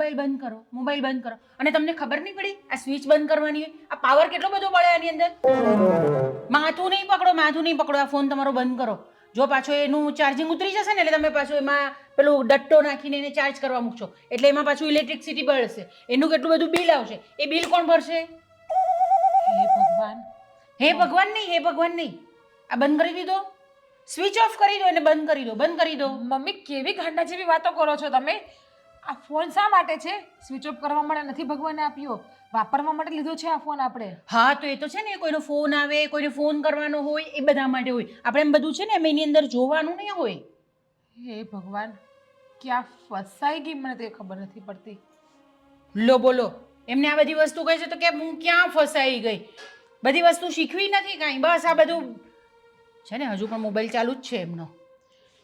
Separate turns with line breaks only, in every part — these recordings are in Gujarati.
મોબાઈલ બંધ કરો, મોબાઈલ બંધ કરો, અને તમને ખબર નહીં પડી આ સ્વિચ બંધ કરવાની હોય? આ પાવર કેટલો બધો પડે આની અંદર. માથું નહીં પકડો, આ ફોન તમારો બંધ કરો. જો પાછો એનું ચાર્જિંગ ઉતરી જશે ને એટલે તમે પાછો એમાં પેલું ડટ્ટો નાખીને એને ચાર્જ કરવા મૂકશો એટલે એમાં પાછું ઇલેક્ટ્રિસિટી બળશે. એનું કેટલું બધું બિલ આવશે. એ બિલ કોણ ભરશે? હે ભગવાન નહીં. આ બંધ કરી દીધો, સ્વિચ ઓફ કરી દો અને બંધ કરી દો.
મમ્મી કેવી ગાંડા જેવી વાતો કરો છો તમે? આ ફોન શા માટે છે? સ્વિચ ઓફ કરવા માટે નથી ભગવાને આપ્યો, વાપરવા માટે લીધો છે આ ફોન આપણે.
હા તો એ તો છે ને, કોઈનો ફોન આવે, કોઈને ફોન કરવાનો હોય, એ બધા માટે હોય. આપણે એમ બધું છે ને એની અંદર જોવાનું નહીં હોય.
હે ભગવાન, ક્યાં ફસાઈ ગઈ મને તે ખબર નથી પડતી.
લો બોલો, એમને આ બધી વસ્તુ કહે છે તો કે હું ક્યાં ફસાઈ ગઈ? બધી વસ્તુ શીખવી નથી કાંઈ, બસ આ બધું છે ને. હજુ પણ મોબાઈલ ચાલુ જ છે એમનો.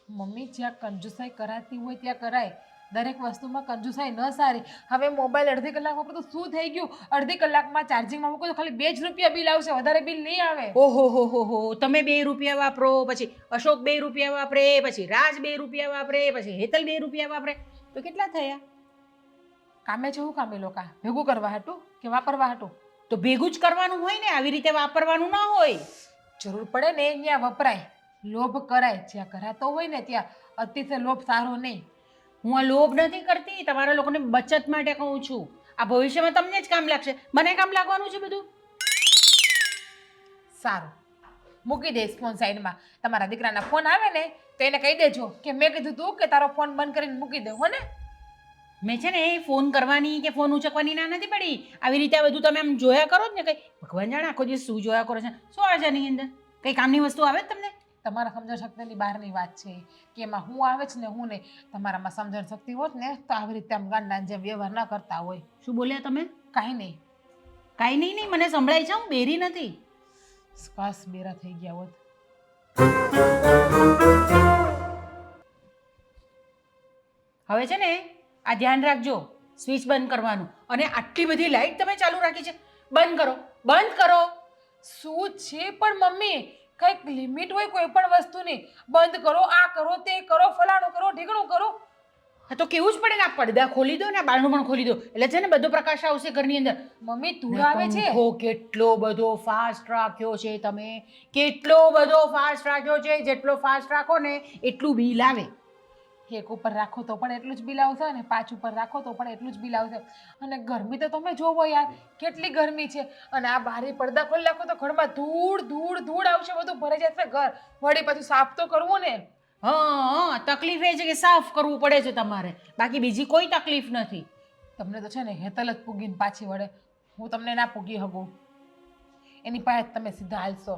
મમ્મી જ્યાં કંજુસાઈ કરાતી હોય ત્યાં કરાય, દરેક વસ્તુમાં કંજુસાઈ ન સારી. હવે મોબાઈલ અડધી કલાક વાપરો તો શું થઈ ગયું? અડધી કલાકમાં ચાર્જિંગમાં મૂકો તો ખાલી 2 જ રૂપિયા બિલ આવશે, વધારે બિલ નહીં આવે.
ઓહો, તમે 2 રૂપિયા વાપરો, પછી અશોક 2 રૂપિયા વાપરે, પછી રાજ 2 રૂપિયા વાપરે, પછી હેતલ 2 રૂપિયા વાપરે, તો કેટલા થયા?
કામે છે હું કામે લોકો ભેગું કરવા હાટું કે વાપરવા હાટું?
તો ભેગું જ કરવાનું હોય ને, આવી રીતે વાપરવાનું ના હોય.
જરૂર પડે ને ત્યાં વપરાય, લોભ કરાય. જ્યાં કરાતો હોય ને ત્યાં અતિશય લોભ સારો નહીં.
હું આ લોભ નથી કરતી, તમારા લોકોને બચત માટે કહું છું. આ ભવિષ્યમાં તમને જ કામ લાગશે, મને કામ લાગવાનું છે બધું.
સારું, મૂકી દઈશ ફોન સાઈડમાં. તમારા દીકરાના ફોન આવે ને તો એને કહી દેજો કે મેં કીધું તું કે તારો ફોન બંધ કરીને મૂકી દે, હો ને?
મેં છે ને ફોન કરવાની કે ફોન ઉચકવાની ના નથી પડી. આવી રીતે બધું તમે આમ જોયા કરો જ ને, કંઈ ભગવાન જાણે આખો દિવસ શું જોયા કરો છો. શું આવે છે એની અંદર? કંઈ કામની વસ્તુ આવે જ તમને?
તમારા સમજણ શક્તિની બહારની વાત છે કે એમાં હું આવે છે ને હું નહીં. તમારામાં સમજણ શક્તિ હોત ને તો આવી રીતે આમ ગાંડા જેમ વ્યવહાર ન કરતા હોય.
શું બોલ્યા તમે?
કાંઈ
નહીં, મને સંભળાય છે, હું બેરી નથી.
શ્વાસ બેરા થઈ ગયા હોત.
હવે છે ને આ ધ્યાન રાખજો, સ્વિચ બંધ કરવાનું. અને આટલી બધી લાઈટ તમે ચાલુ રાખી છે, બંધ કરો.
શું છે પણ મમ્મી, કંઈક લિમિટ હોય કોઈ પણ વસ્તુની. બંધ કરો, આ કરો, તે કરો, ફલાણું કરો, ઢીકણું કરો.
હા તો કેવું જ પડે ને. આ પડદા ખોલી દો ને, આ બારણું પણ ખોલી દો એટલે છે ને બધો પ્રકાશ આવશે ઘરની અંદર.
મમ્મી ધૂળ આવે છે.
કેટલો બધો ફાસ્ટ રાખ્યો છે તમે, કેટલો બધો ફાસ્ટ રાખ્યો છે. જેટલો ફાસ્ટ રાખો ને એટલું બિલ આવે.
એક ઉપર રાખો તો પણ એટલું જ બિલ આવશે, અને 5 ઉપર રાખો તો પણ એટલું જ બિલ આવશે. અને ગરમી તો તમે જોવો યાર, કેટલી ગરમી છે. અને આ બારી પડદા ખોલી નાખો તો ઘરમાં ધૂળ આવશે, બધું ભરાઈ જશે ઘર. વળી પાછું સાફ તો કરવું ને.
હા, તકલીફ એ છે કે સાફ કરવું પડે છે તમારે, બાકી બીજી કોઈ તકલીફ નથી.
તમને તો છે ને હેતલ જ પૂગીને પાછી વળે, હું તમને ના પૂગી શકું. એની પાસે તમે સીધા હાલશો.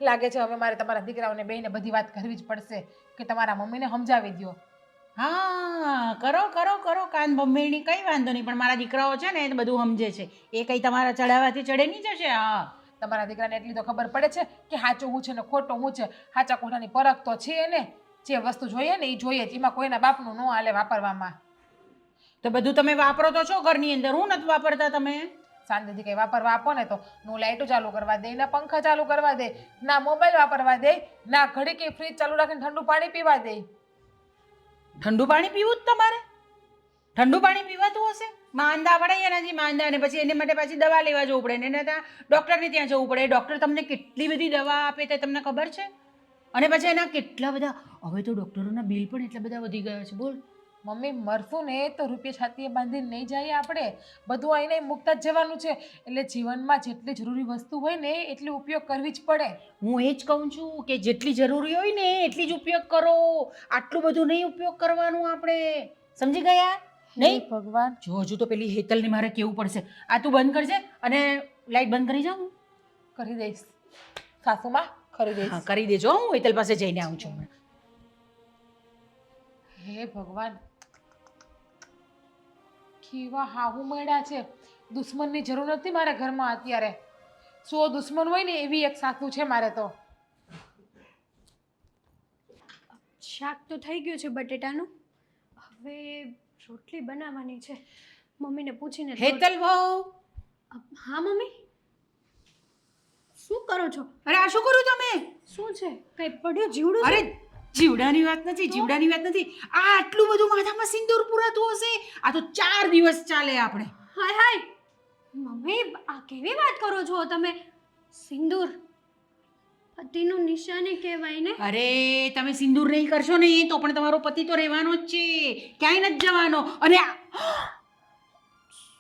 લાગે છે હવે મારે તમારા દીકરાઓને બેયને બધી વાત કરવી જ પડશે કે તમારા મમ્મીને સમજાવી દો.
હા, કરો કાન બમ્મેણી, કઈ વાંધો નહીં. પણ મારા દીકરાઓ છે ને એ બધું સમજે છે, એ કઈ તમારા ચડાવવાથી ચડે નહીં જશે. હા,
તમારા દીકરાને એટલી તો ખબર પડે છે કે સાચું હું છે ને ખોટું હું છે. સાચા ખોટાની પરખ તો છે ને. જે વસ્તુ જોઈએ ને એ જોઈએ જ, એમાં કોઈના બાપનું ન હાલે વાપરવામાં.
તો બધું તમે વાપરો તો છો ઘરની અંદર, હું નથી વાપરતા તમે?
શાંતિથી કંઈ વાપરવા આપો ને તો નો લાઇટો ચાલુ કરવા દે, ના પંખા ચાલુ કરવા દે, ના મોબાઈલ વાપરવા દે, ના ઘડી કે ફ્રીજ ચાલુ રાખીને ઠંડુ પાણી પીવા દે.
ઠંડુ પાણી પીવું જ તમારે? ઠંડુ પાણી પીવાતું હશે? માંદા પડે એનાથી માંદા, અને પછી એને માટે પાછી દવા લેવા જવું પડે, એને ત્યાં ડૉક્ટરને ત્યાં જવું પડે. ડૉક્ટર તમને કેટલી બધી દવા આપે તે તમને ખબર છે? અને પછી એના કેટલા બધા, હવે તો ડૉક્ટરોના બિલ પણ એટલા બધા વધી ગયા છે. બોલ
મમ્મી, મરશું ને તો રૂપિયા છાતીએ બાંધીને નહીં જઈએ આપણે, બધું આઈને મૂકતા જ જવાનું છે. એટલે જીવનમાં જેટલી જરૂરી વસ્તુ હોય ને એટલી ઉપયોગ કરવી જ પડે.
હું એ જ કહું છું કે જેટલી જરૂરી હોય ને એટલી જ ઉપયોગ કરો. આટલું બધું નહીં ઉપયોગ કરવાનું આપણે, સમજી ગયા? નહીં
ભગવાન,
જો હજુ તો પેલી હેતલને મારે કેવું પડશે. આ તું બંધ કરજે અને લાઈટ બંધ કરી જાઉં.
કરી દઈશ સાસુમાં, કરી દઈશ.
હા, કરી દેજો. હું હેતલ પાસે જઈને આવું છું.
હે ભગવાન, કેવા હાહુ મળ્યા છે. દુશ્મનની જરૂર નથી મારા ઘરમાં અત્યારે. 100 દુશ્મન હોય ને એવી એક સાસુ છે મારે તો.
શાક તો થઈ ગયું છે બટેટાનું, હવે રોટલી બનાવવાની છે. મમ્મીને પૂછીને.
હેતલ વહુ.
હા મમ્મી, શું કરો છો?
અરે આ શું કર્યું તમે?
શું છે? કંઈ પડ્યું જીવડું?
અરે જીવડાની વાત નથી, જીવડાની વાત નથી. આ આટલું બધું માથામાં સિંદૂર પુરાતું હશે, આ તો 4 દિવસ ચાલે આપણે.
હાય હાય મમ્મી આ કેવી વાત કરો છો તમે? સિંદૂર પતિનું નિશાની કહેવાય ને.
અરે તમે સિંદૂર નહીં કરશો ને તો પણ તમારો પતિ તો રહેવાનો જ છે, ક્યાંય નથી જવાનો. અને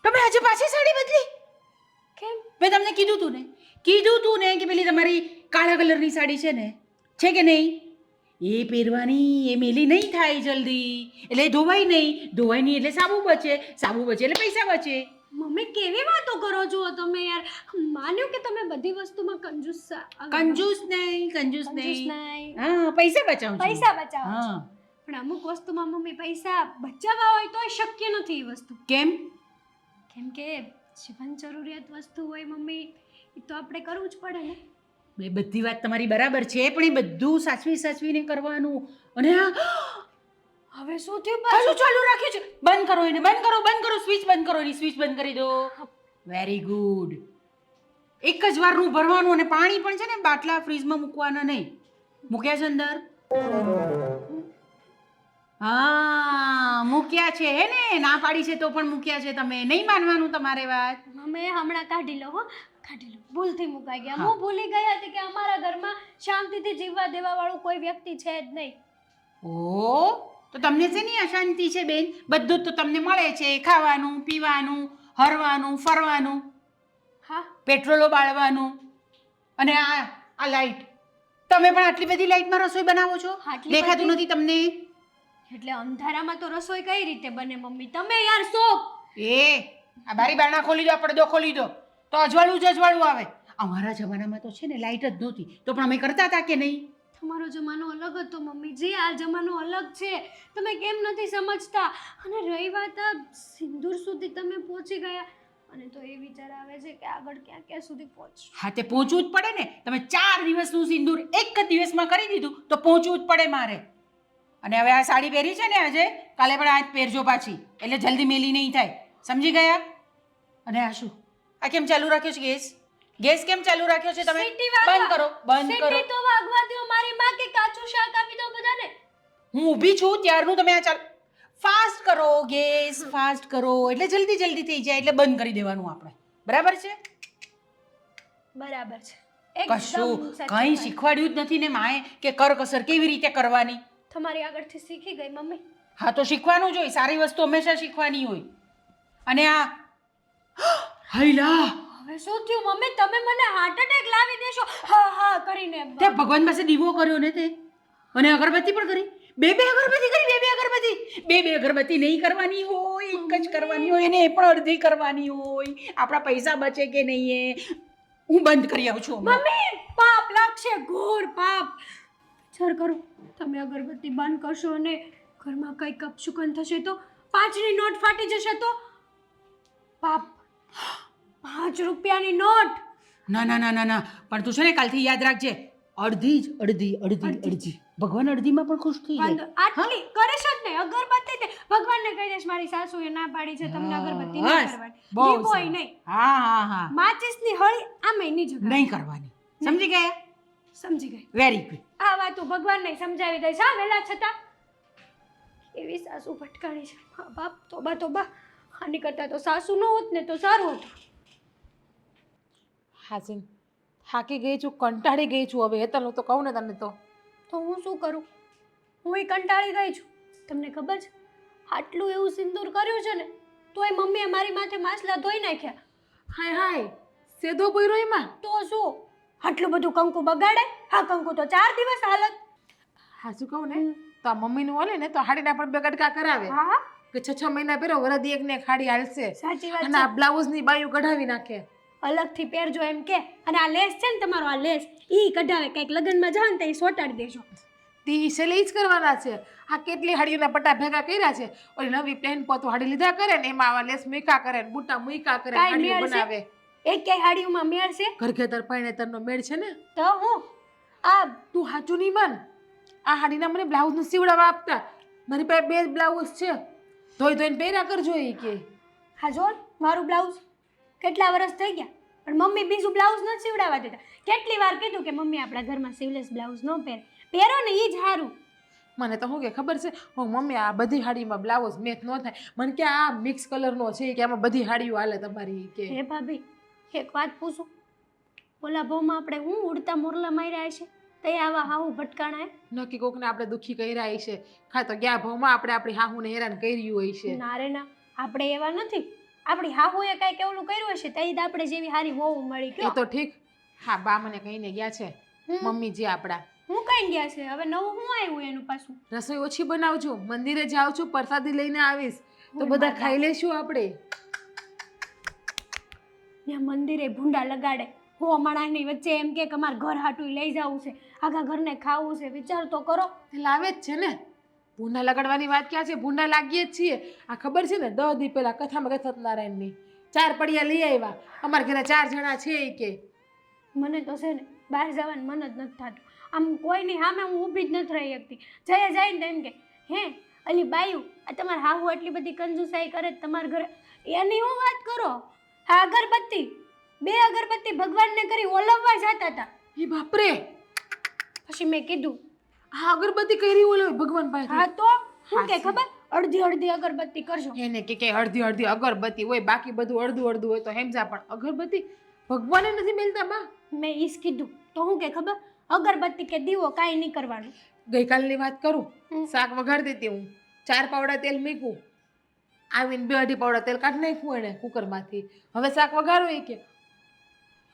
તમે આજે પાછી સાડી બદલી?
કેમ?
મેં તમને કીધું તું ને કે પેલી તમારી કાળા કલરની સાડી છે ને, છે કે નહીં? એ પહેરવાની, એ મેલી નહીં થાય જલ્દી, એટલે ધોવાય નહીં એટલે સાબુ બચે એટલે પૈસા બચે.
મમ્મી કેવી વાતો કરો છો તમે યાર? માન્યું કે તમે બધી વસ્તુમાં
કંજૂસ નહીં. હા, પૈસા બચાવું છું.
પૈસા બચાવો છો.
હા.
પણ અમુક વસ્તુમાં મમ્મી પૈસા બચાવવા હોય તો શક્ય નથી એ વસ્તુ.
કેમ?
કેમ કે જીવન જરૂરિયાત વસ્તુ હોય મમ્મી, એ તો આપણે કરવું જ પડે ને.
એ બધી વાત તમારી બરાબર છે, પણ એ બધું સાચવીને કરવાનું. અને
હવે શું થયું
પાછું ચાલુ રાખ્યું છે? બંધ કરો એને, બંધ કરો, સ્વિચ બંધ કરો, એની સ્વિચ બંધ કરી દો. Very good. એક જ વારનું ભરવાનું, અને પાણી પણ છે ને બાટલા ફ્રીજમાં મૂકવાના નહીં. મૂક્યા છે અંદર? હા મૂક્યા છે હે ને, ના પાડી છે તો પણ મૂક્યા છે. તમે નહીં માનવાનું તમારે વાત.
મમ્મી હમણાં કાઢી લો, ભૂલથી મુકાઈ ગયા. હું ભૂલી ગઈ હતી કે અમારા ઘરમાં શાંતિથી જીવવા દેવા વાળું કોઈ વ્યક્તિ છે જ નહીં.
ઓ તો તમને શેની અશાંતિ છે બેન? બધું જ તો તમને મળે છે, ખાવાનું, પીવાનું, હરવાનું, ફરવાનું,
હા
પેટ્રોલો બાળવાનું. અને આ લાઈટ, તમે પણ આટલી બધી લાઈટમાં રસોઈ બનાવો છો?
આટલી
દેખાતું
બધી?
નથી તમને?
એટલે અંધારામાં તો રસોઈ કઈ રીતે બને મમ્મી? તમે યાર શો
આ બારી બારણા ખોલી દો, પડદો ખોલી દો તો અજવાળું આવે. અમારા જમાનામાં તો છે ને લાઈટ જ નહોતી, તો પણ અમે કરતા હતા કે નહીં?
તમારો જમાનો અલગ હતો મમ્મીજી, આ જમાનો અલગ છે. તમે કેમ નથી સમજતા? અને રહી વાત આ સિંદૂર સુધી તમે પહોંચી ગયા, અને તો એ વિચાર આવે છે કે આગળ ક્યાં સુધી પહોંચશું.
હા તે પહોંચવું જ પડે ને. તમે 4 દિવસનું સિંદૂર એક જ દિવસમાં કરી દીધું તો પહોંચવું જ પડે મારે. અને હવે આ સાડી પહેરી છે ને આજે, કાલે પણ આ જ પહેરજો પાછી, એટલે જલ્દી મેલી નહીં થાય. સમજી ગયા? અને આ શું, આ કેમ ચાલુ રાખ્યો છે ગેસ કેમ ચાલુ રાખ્યો છે તમે? બંધ કરો.
સીટી તો વાગવા દો મારી માં, કે કાચું શાક આપી દો બધાને.
હું ઊભી છું ત્યારનું તમે આ ફાસ્ટ કરો, ગેસ ફાસ્ટ કરો એટલે જલ્દી થઈ જાય, એટલે બંધ કરી દેવાનું આપણે. બરાબર છે?
બરાબર છે.
કશું કંઈ શીખવાડ્યું જ નથી ને માએ કે કરકસર કેવી રીતે કરવાની.
તમારી આગળથી શીખી ગઈ મમ્મી.
હા તો શીખવાનું જ હોય, સારી વસ્તુ હંમેશા શીખવાની હોય. અને આ હૈલા,
હવે શું થયું મમ્મી? તમે મને હાર્ટ એટેક લાવી દેશો હા કરીને.
તે ભગવાન પાસે દીવો કર્યો ને તે, અને અગરબત્તી પણ કરી. બે અગરબત્તી નહીં કરવાની હોય, એક જ કરવાની હોય, અને એ પણ અડધી કરવાની હોય. આપણા પૈસા બચે કે નહીં એ હું બંધ કરી આવું છું.
મમ્મી પાપ લાગશે, ઘોર પાપ. વિચાર કરો, તમે અગરબત્તી બંધ કરશો અને ઘરમાં કંઈક અપશુકન થશે તો, 5ની નોટ ફાટી જશે તો પાપ. 5 રૂપિયાની નોટ.
ના પણ તું છે ને કાલથી યાદ રાખજે, અડધી. ભગવાન અડધીમાં પણ ખુશ થઈ જાય.
આટલી કરે છે જ નહીં અગરબત્તી તે ભગવાનને કહી દેશ મારી સાસુએ ના પાડી છે તમને અગરબત્તી ના કરવાની. દીવોય નહીં.
હા
માચિસની હળી આમે નહીં જગાડવાની.
નહીં કરવાની. સમજી ગયા?
સમજી ગઈ.
Very good.
આ વાતો ભગવાનને સમજાવી દઈશ હા વહેલા છતાં. એવી સાસુ ભટકાણી છે. હા બાપ, તોબા. આની કરતા તો સાસુ ન હોત ને તો સારું હતું.
હાસીન થાકી ગઈ છું, કંટાળી ગઈ છું. હવે હેતલનું તો કહું ને તને તો
હું શું કરું? હું કંટાળી ગઈ છું. તમને ખબર છે આટલું એવું સિંદૂર કર્યું છે ને તોય મમ્મીએ મારી માથે માછલા ધોઈ નાખ્યા.
હાય સેદો પોયરો એમાં.
તો શું આટલું બધું કંકુ બગાડે? આ કંકુ તો 4 દિવસ હાલત.
હા શું કહું ને તો આ મમ્મીનું હાલે ને તો હાડીના પણ બે ગટકા કરાવે
હા
કે 6 મહિના પહેરો વરદી એક ને હાડી હાલશે.
સાચી વાત
અને આ
છે.
બ્લાઉઝની બાયું કઢાવી નાખે,
અલગથી પહેરજો એમ કે. અને આ લેસ છે ને તમારો, આ લેસ ઈ કઢાવે. કંઈક લગ્નમાં જાવ ને તો ઈ સોટાડી દેજો.
તી સેલી જ કરવાના છે. આ કેટલી હાડીઓના પટ્ટા ભેગા કર્યા છે. ઓલી નવી પ્લેન પોતો હાડી લીધા કરે ને એમાં આવા લેસ મૂકા કરે ને બુટ્ટા મૂકા કરે, હાડીઓ બનાવે.
એક ક્યાંય હાડીઓમાં મેળ છે?
ઘરઘેતર પાણીતરનો મેળ છે ને.
તો હું આ
તું સાચું નહીં માન, આ હાડીના મને બ્લાઉઝનું સીવડાવવા આપતા. મારી પાસે 2 બ્લાઉઝ છે, ધોઈને પહેર્યા કરજો એ કે.
હા જો મારું બ્લાઉઝ કેટલા વર્ષ થઈ ગયા પણ મમ્મી બીજું બ્લાઉઝ નથી સીવડાવવા દેતા. કેટલી વાર કીધું કે મમ્મી આપણા ઘરમાં સીવલેસ બ્લાઉઝ ન પહેરે. પહેરો ને એ જ સારું.
મને તો શું કે ખબર છે હું મમ્મી આ બધી હાડીમાં બ્લાઉઝ મેચ ન થાય મને કે આ મિક્સ કલરનો છે કે આમાં બધી હાડીઓ હાલે તમારી કે
હે ભાભી એક વાત પૂછું, ઓલા ભાવમાં આપણે હું ઉડતા મોરલા માર્યા છે તે આવા હાવું ભટકાણા
નક્કી કોકને આપણે દુઃખી કર્યા છે ખા તો ગયા ભાવમાં આપણે આપણી હાહુને હેરાન કર્યું હોય છે.
ના રે ના, આપણે એવા નથી. આપણી હાહુએ કાંઈક એવું કર્યું હશે તઈ જ આપણે જેવી હારી વહુ મળી
એ
કયો.
તો ઠીક. હા બા મને કહીને ગયા છે મમ્મી જે આપણા
હું કઈ ગયા છે હવે નવું હું આવ્યું એનું પાછું.
રસોઈ ઓછી બનાવજો, મંદિરે જાઉં છું પ્રસાદી લઈને આવીશ તો બધા ખાઈ લેશું આપણે.
ત્યાં મંદિરે ભૂંડા લગાડે હો માણસની વચ્ચે એમ કે અમારે ઘર હાટું લઈ જવું છે, આખા ઘરને ખાવું છે, વિચાર તો કરો.
લાવે જ છે ને, ભૂંડા લગાડવાની વાત ક્યાં છે, ભૂંડા લાગીએ જ છીએ. આ ખબર છે ને 10 દી પહેલા કથામાં સત્યનારાયણની 4 પડિયા લઈ આવ્યા, અમારા ઘરે 4 જણા છે એ કે.
મને તો છે ને બહાર જવાનું મન જ નથી થતું. આમ કોઈની સામે હું ઊભી જ નથી રહી શકતી. જઈએ જાય ને એમ કે હે અલી બાયું આ તમારે હાહુ એટલી બધી કંજુસાઈ કરે તમારા ઘરે, એની હું વાત કરો. આ અગરબત્તી 2 અગરબત્તી ભગવાનને કરી ઓલવવા જતા હતા.
એ બાપરે,
પછી મેં કીધું
આ અગરબત્તી કરી ઓલો ભગવાન પાસે.
હા તો શું કે ખબર, અડધી અગરબત્તી કરજો.
એને કે અડધી અગરબત્તી હોય, બાકી બધું અડધું હોય તો હેમજા, પણ અગરબત્તી ભગવાને નથી મેલતા બા.
મેં ઈસ કીધું તો શું કે ખબર, અગરબત્તી કે દીવો કાંઈ નહીં કરવાનું.
ગઈકાલની વાત કરું, શાક વઘારતી હતી હું, 4 પાવડા તેલ મૂક્યું, આવીને 2-2.5 પાવડા તેલ કાઢી નાખ્યું એને કુકરમાંથી. હવે શાક વઘારો એ કે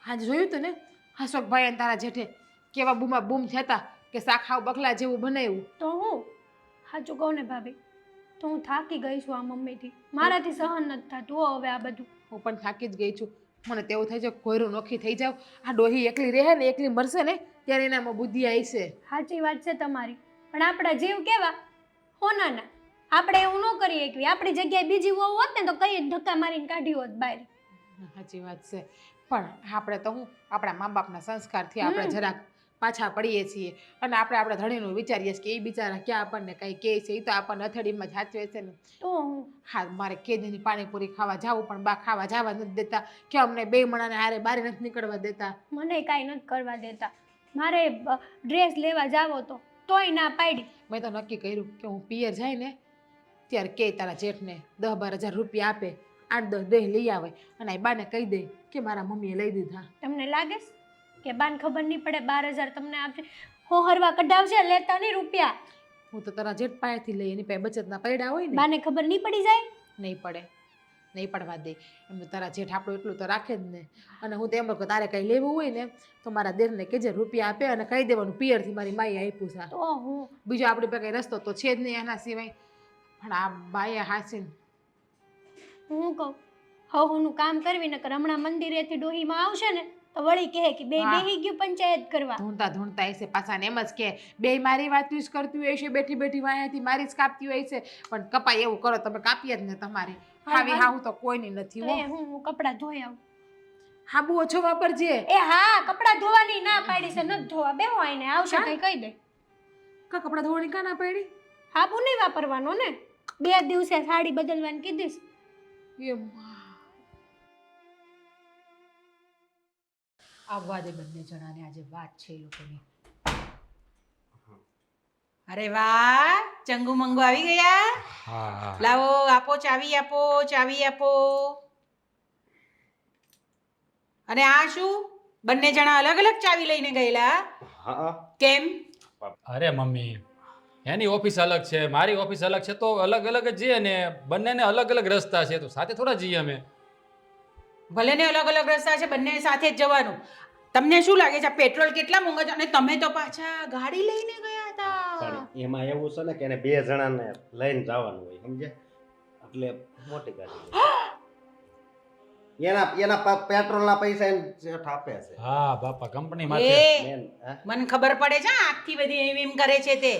હાજ જોયું તું ને હાસોકભાઈ અને તારા જેઠે કેવા બૂમા બૂમ થતા કે શાક હાવ બકલા જેવું બનાવ્યું.
તો હું સાચું કહું ને ભાભી, તો હું થાકી ગઈ છું આ મમ્મીથી. મારાથી સહન નથી થતું હો હવે આ બધું.
હું પણ થાકી જ ગઈ છું. મને તેવું થાય છે કોયરું નોખી થઈ જાવ. આ ડોહી એકલી રહે ને એકલી મરશે ને ત્યારે એનામાં બુદ્ધિ આવી છે.
સાચી વાત છે તમારી, પણ આપણા જીવ કેવા હોનાના, આપણે એવું ન કરી શકીએ. આપણી જગ્યાએ બીજી વહુ હોત ને તો કઈ ધક્કા મારીને કાઢી હોત બહાર.
સાચી વાત છે, પણ આપણે તો હું આપણા મા બાપના સંસ્કારથી આપણે જરાક પાછા પડીએ છીએ અને આપણે આપણા ધણીનું વિચારીએ છીએ કે એ બિચારા ક્યાં આપણને કંઈ કહે છે, એ તો આપણને અથડીમાં જ સાચવે છે ને.
તો હું
હા મારે કેદીની પાણીપુરી ખાવા જાવું પણ બા ખાવા જવા નથી દેતા કે અમને 2 મણાને હારે બારે નથી નીકળવા દેતા.
મને કાંઈ નથી કરવા દેતા. મારે ડ્રેસ લેવા જાવો તોય ના પાડી.
મેં તો નક્કી કર્યું કે હું પિયર જાય ને ત્યારે કે તારા જેઠને 10-12 હજાર રૂપિયા આપે, 8-10 દેહ લઈ આવે અને એ બાને કહી દે કે મારા મમ્મીએ લઈ દીધા.
તમને લાગે છે કે બાને ખબર નહીં પડે 12,000 તમને આપશે? હોહરવા કઢાવશે, લેતા નહીં રૂપિયા.
હું તો તારા જેઠ પાસેથી લઈ, એની પાસે બચતના પૈડા હોય ને.
બાને ખબર નહીં પડી જાય?
નહીં પડે, નહીં પડવા દે. એમ તો તારા જેઠ આપણું એટલું તો રાખે જ ને. અને હું તો એમ કહું તારે કંઈ લેવું હોય ને તો મારા દેરને કહેજે રૂપિયા આપે અને કહી દેવાનું પિયરથી મારી માએ આપ્યું છે.
તો હું
બીજો આપણી પાસે કંઈ રસ્તો તો છે જ નહીં એના સિવાય. પણ આ બાએ હાસીને
હું કહું હવનું કામ કરવી નકર હમણાં મંદિરેથી ડોહીમાં આવશે ને તો વળી કહે કે બે બેહી ગયું પંચાયત કરવા.
ધૂણતા એસે પાછા એમ જ કે બે મારી વાત યુઝ કરતી હોય છે, બેઠી બેઠી વાયાથી મારી જ કાપતી હોય છે. પણ કપાય એવું કરો તમે કાપીએ જ ને તમારે. હાવી હાવું તો કોઈની નથી હો.
હું કપડાં ધોઈ આવું.
હાબુ ઓછો વાપરજે.
એ હા, કપડાં ધોવાની ના પાડી છે, નથી ધોવા. બેહો આઈને આવશે કઈ કહી દે.
કા કપડાં ધોવાની કા ના પાડી?
હાબુ નહીં વાપરવાનો ને, 2 દિવસે સાડી બદલવાની કીધીશ.
આવવા દે બંને જણાને, આજે વાત છે એ લોકોની. અરે વાહ, ચંગુ મંગુ આવી ગયા.
હા
લાવો, આપો ચાવી, આપો ચાવી, આપો. અને આ શું, બંને જણા અલગ અલગ ચાવી લઈને ગયેલા?
હા
કેમ?
અરે મમ્મી, એની ઓફિસ અલગ છે, મારી ઓફિસ અલગ છે, તો અલગ અલગ જ જઈએ ને. બંનેને અલગ અલગ રસ્તા છે તો સાથે થોડા જઈએ અમે.
ભલે ને અલગ અલગ રસ્તા છે, બંને સાથે જ જવાનું. તમને શું લાગે છે પેટ્રોલ કેટલા મોંઘા છે? અને તમે તો પાછા ગાડી લઈને ગયા હતા.
પણ એમાં એવું છે ને કે એને 2 જણાને લઈને જવાનું હોય, સમજે? એટલે મોટી ગાડી એના પેટ્રોલના પૈસા એને જેઠ આપે છે.
હા બાપા, કંપની માટે.
એ મને ખબર પડે છે આખી બધી એમ કરે છે તે.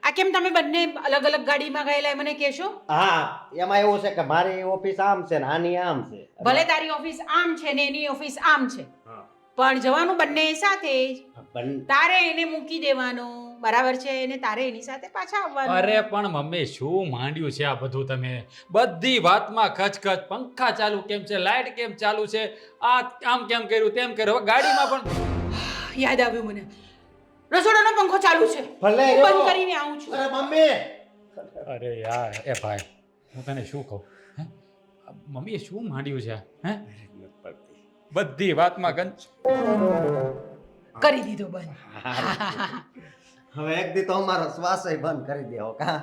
આ કેમ તમે બંને અલગ અલગ ગાડીમાં ગયેલા મને કહેશો?
હા, એમાં એવું છે કે મારી ઓફિસ આમ છે ને આની આમ છે.
ભલે તારી ઓફિસ આમ છે ને એની ઓફિસ આમ છે,
હા.
પણ જવાનું બંને સાથે જ.
પણ
તારે એને મૂકી દેવાનો, બરાબર છે, અને તારે એની સાથે પાછા આવવાનું.
અરે પણ મમ્મી, શું માંડ્યું છે આ બધું તમે? બધી વાતમાં ખચખચ, પંખા ચાલુ કેમ છે, લાઈટ કેમ ચાલુ છે, આ આમ કેમ કર્યું, તેમ કર્યું. હવે ગાડીમાં પણ
યાદ આવ્યું મને, રસોડાનો પંખો ચાલુ છે.
ભલે
હું બંધ
એવો.
કરીને આવું છું.
અરે મમ્મી
અરે યાર એ ભાઈ હું તને શું કહું હે મમ્મીએ શું માંડ્યું છે હે બધી વાતમાં ગંજ
કરી દીધો બંધ.
હવે એક દી તો અમારો શ્વાસય બંધ કરી દેવો કા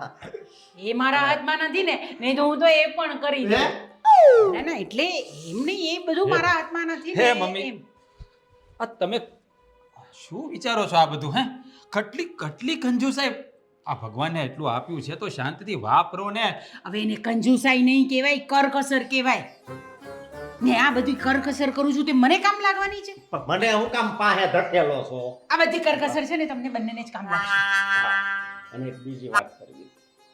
એ મારા હાથમાં નથી ને, નહીં તો હું તો એ પણ કરી
હે?
દઉં. ના ના એટલે એમ નહીં, એ બધું મારા હાથમાં નથી
હે
ને,
મમ્મી.
એમ.
આ તમે શું વિચારો છો આ બધું હે કેટલી કેટલી કંજૂસાઈ આ ભગવાને એટલું આપ્યું છે તો શાંતિથી વાપરો ને
હવે એને કંજુસાઈ નહીં કહેવાય, કરકસર કહેવાય. ને આ બધી કરકસર કરું છું તે મને કામ લાગવાની છે?
પણ મને હું કામ પાસે ધકેલો છો
આ બધી કરકસર છે ને તમને બંનેને જ કામ લાગશે.
અને એક બીજી વાત કરવી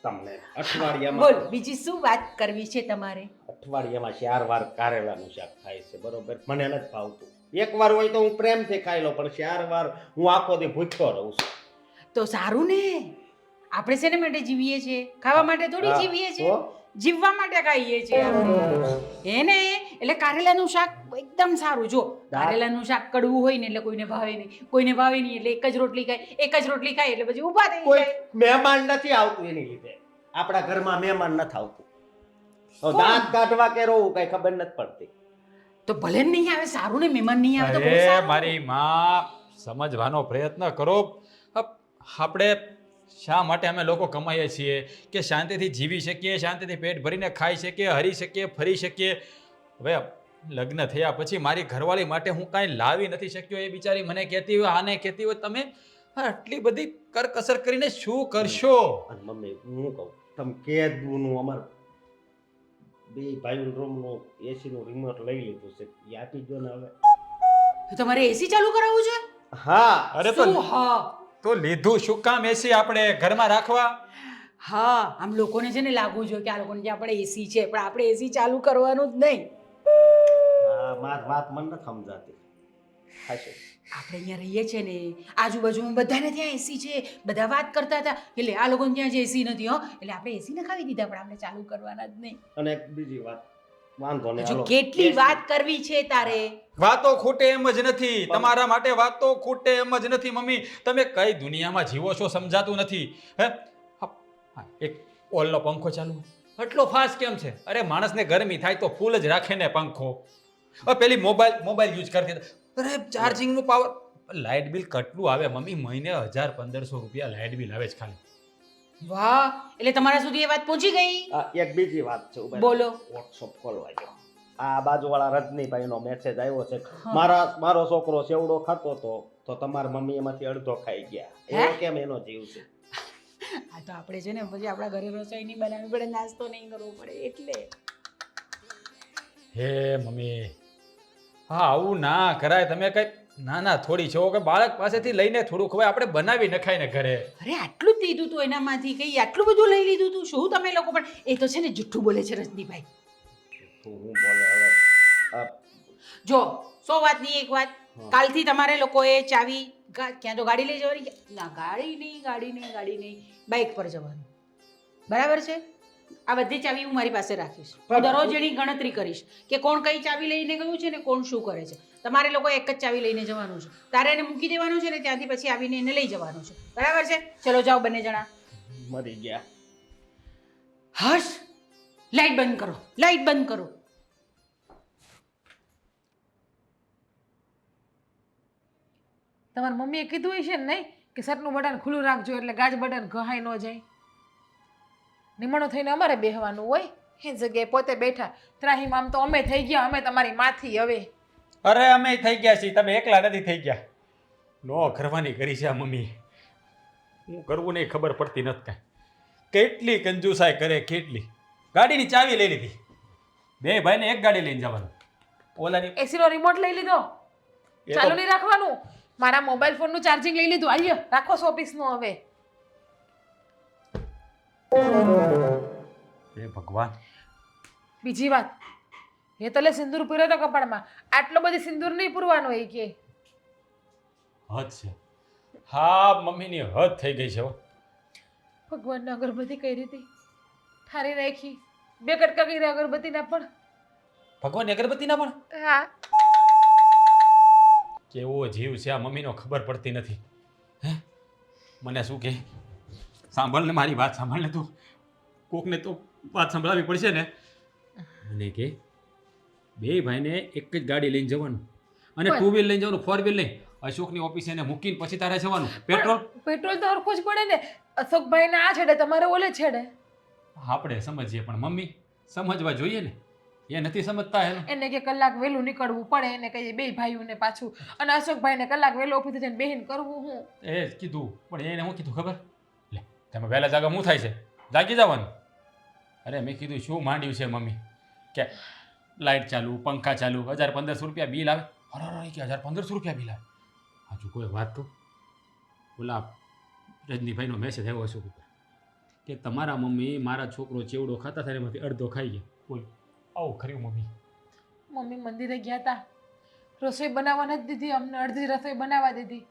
તમને
બોલ,
અઠવાડિયામાં
બીજી શું વાત કરવી છે તમારે?
અઠવાડિયામાં 4 વાર કારેલાનું શાક થાય છે બરોબર મને નથી ભાવતું એક વાર હોય તો હું પ્રેમથી ખાઈ લઉં પણ 4 વાર હું આખો દી ભૂખ્યો રહું છું
તો સારું ને, આપણે શેને માટે જીવીએ છીએ? ખાવા માટે થોડી
હા,
જીવીએ છીએ,
તો?
જીવવા માટે ખાઈએ છીએ આપણે. એને એટલે કારેલાનું શાક એકદમ સારું. જો કારેલાનું શાક કડવું હોય ને એટલે કોઈને ભાવે નહીં, કોઈને ભાવે નહીં એટલે એક જ રોટલી ખાય, એક જ રોટલી ખાય એટલે પછી ઊભા થઈ
કોઈ
જાય.
મહેમાન નથી આવતું એની લીધે આપણા ઘરમાં મહેમાન નથી આવતું હવે દાંત કાઢવા કે રોવું કઈ ખબર નથી પડતી
તો ભલે જ નહીં આવે, સારું ને, મહેમાન નહીં આવે તો બહુ
અરે
સારું.
મારી માં સમજવાનો પ્રયત્ન કરો આપણે શા માટે અમે લોકો કમાઈએ છીએ કે શાંતિથી જીવી શકીએ, શાંતિથી પેટ ભરીને ખાઈ શકીએ, હરી શકીએ, ફરી શકીએ. હવે લગ્ન થયા પછી મારી ઘરવાળી માટે હું કાંઈ લાવી નથી શક્યો. એ બિચારી મને કહેતી હોય, આને કહેતી હોય, તમે આટલી બધી કરકસર કરીને શું કરશો?
અને મમ્મી હું કહું તમે કેદુનું અમાર બે ભાઈનું રૂમનું એસીનું રિમોટ લઈ લીધું છે એ આપી દો ને હવે
તો તમારે એસી ચાલુ કરાવવું છે?
હા
અરે તો
શું? હા
તો લીધું શું કામ એસી આપણે ઘરમાં રાખવા?
હા, આમ લોકોને છે ને લાગવું જોઈએ કે આ લોકોને ત્યાં આપણે એસી છે, પણ આપણે એસી ચાલુ કરવાનું જ નહીં.
હા માર વાત મને નથી સમજાતી હાશે
આપણે અહીંયા રહીએ છીએ ને આજુબાજુમાં બધાને ત્યાં એસી છે, બધા વાત કરતા હતા એટલે આ લોકોને ત્યાં જ એસી નથી હો, એટલે આપણે એસી નખાવી દીધા પણ આપણે ચાલુ કરવાના જ નહીં.
અને એક બીજી વાત વાંધો નહીં
હજુ
હાલો.
કેટલી વાત કરવી છે તારે?
વાતો ખૂટે એમ જ નથી તમારા માટે, વાતો ખૂટે એમ જ નથી મમ્મી. તમે કઈ દુનિયામાં જીવો છો સમજાતું નથી હે હા, એક ઓલનો પંખો ચાલુ એટલો ફાસ્ટ કેમ છે? અરે માણસને ગરમી થાય તો ફૂલ જ રાખે ને પંખો. હવે પેલી મોબાઈલ યુઝ કરતી હતી. અરે ચાર્જિંગનું પાવર લાઇટ બિલ કેટલું આવે મમ્મી? મહિને 1000-1500 રૂપિયા લાઇટ બિલ આવે છે ખાલી.
વાહ, એટલે તમારા સુધી એ વાત પહોંચી ગઈ?
આ એક બીજી વાત છે ઉભા રહો.
બોલો.
વોટ્સઅપ ખોલવા દો આ બાજુવાળા રજનીભાઈનો મેસેજ આવ્યો છે
હા.
મારો છોકરો સેવડો ખાતો હતો તો તમારા મમ્મી એમાંથી અડધો ખાઈ ગયા
હે?
એવો કેમ એનો જીવ છે
આ તો આપણે છે ને પછી આપણા ઘરે રસોઈ નહીં બનાવવી પડે, નાસ્તો નહીં કરવો પડે એટલે.
હે મમ્મી હા આવું ના કરાય. તમે કઈ ના થોડી છો કે બાળક પાસેથી લઈને થોડું ખવાય, આપણે બનાવી નખાય ને ઘરે.
અરે આટલું જ લીધું તું એનામાંથી, કઈ આટલું બધું લઈ લીધું તું? શું તમે લોકો પણ એ તો છે ને જુઠ્ઠું બોલે છે રજનીભાઈ.
તું હું બોલે હવે આ
જો 100 વાતની એક વાત, કાલથી તમારે લોકોએ ચાવી ક્યાં તો ગાડી લઈ જવાની ના, ગાડી નહીં, બાઇક પર જવાનું, બરાબર છે? આ બધી ચાવી હું મારી પાસે રાખીશ. હું દરરોજ એની ગણતરી કરીશ કે કોણ કઈ ચાવી લઈને ગયું છે ને કોણ શું કરે છે. તમારે લોકો એક જ ચાવી લઈને જવાનું છે, તારે એને મૂકી દેવાનું છે ને ત્યાંથી પછી આવીને એને લઈ જવાનું છે, બરાબર છે? ચલો જાઓ બંને જણા.
મરી ગયા
હર્ષ, લાઈટ બંધ કરો, લાઈટ બંધ કરો.
તમારી મમ્મીએ કીધું હશે ને નહીં કે સટનું બટન ખુલ્લું રાખજો એટલે ગાજ બટન ઘહાઈ ન જાય. નિમણું થઈને અમારે બેહવાનું હોય એ જગ્યાએ પોતે બેઠા ત્રાહીમાં. આમ તો અમે થઈ ગયા, અમે તમારી માથી હવે.
અરે અમે થઈ ગયા છીએ, તમે એકલા નથી થઈ ગયા. નો કરવાની કરી છે આ મમ્મી. હું કરવું નહીં ખબર પડતી નથી કાંઈ. કેટલી કંજૂસાઈ કરે કેટલી. ગાડીની ચાવી લઈ લીધી, બે ભાઈને એક ગાડી લઈને જવાનું. ઓલાની
એસીનો રિમોટ લઈ લીધો,
એ તો-
ચાલુ નહીં રાખવાનું. મારા મોબાઈલ ફોનનું ચાર્જિંગ લઈ લીધું, આલ્યો રાખો 100 પીસનું હવે.
હે ભગવાન.
બીજી વાત, એ તલે સિંદૂર પૂર્યો તો કપાળમાં, આટલો બધી સિંદૂર નહીં પૂરવાનો હોય કે.
હદ છે. હા મમ્મીની હદ થઈ ગઈ છે હો.
ભગવાનને અગરબત્તી કઈ રીતે ઠારી રાખી, 2 કટકા કર્યા અગરબત્તીના પણ.
ભગવાન અગરબત્તીના પણ
હા,
કેવો જીવ છે આ મમ્મીનો ખબર પડતી નથી મને શું કે સાંભળ ને મારી વાત સાંભળ ને તું કોકને તો વાત સંભળાવવી પડશે ને મને કે બે ભાઈને એક જ ગાડી લઈને જવાનું અને
પણ-
2 વ્હીલ લઈને જવાનું 4 વ્હીલ નહીં અશોકની ઓફિસે એને મૂકીને પછી તારે જવાનું પેટ્રોલ
પેટ્રોલ તો હરખું જ પડે ને અશોકભાઈ ના આ છેડે તમારે ઓલે છેડે
આપણે સમજીએ પણ મમ્મી સમજવા જોઈએ ને એ નથી સમજતા એનું
એને કે કલાક વહેલું નીકળવું પડે એને કહીએ બે ભાઈઓને પાછું અને અશોકભાઈને કલાક વહેલું ઓફિસે જઈને બેહીને કરવું હું
એ જ કીધું પણ એને હું કીધું ખબર લે તમે વહેલા જાગા શું થાય છે જાગી જવાનું અરે મેં કીધું શું માંડ્યું છે મમ્મી કે લાઇટ ચાલુ પંખા ચાલુ 1000-1500 રૂપિયા બિલ આવે અરે કે 1000-1500 રૂપિયા બિલ આવે હજુ કોઈ વાત તો ઓલા રજનીભાઈનો મેસેજ આવ્યો અશોક ઉપર કે તમારા મમ્મી મારા છોકરો ચેવડો ખાતા થાય એમાંથી અડધો ખાઈ ગયા બોલ આવું ખર્યું મમ્મી
મમ્મી મંદિરે ગયા હતા રસોઈ બનાવવા નથી દીધી અમને અડધી રસોઈ બનાવવા દીધી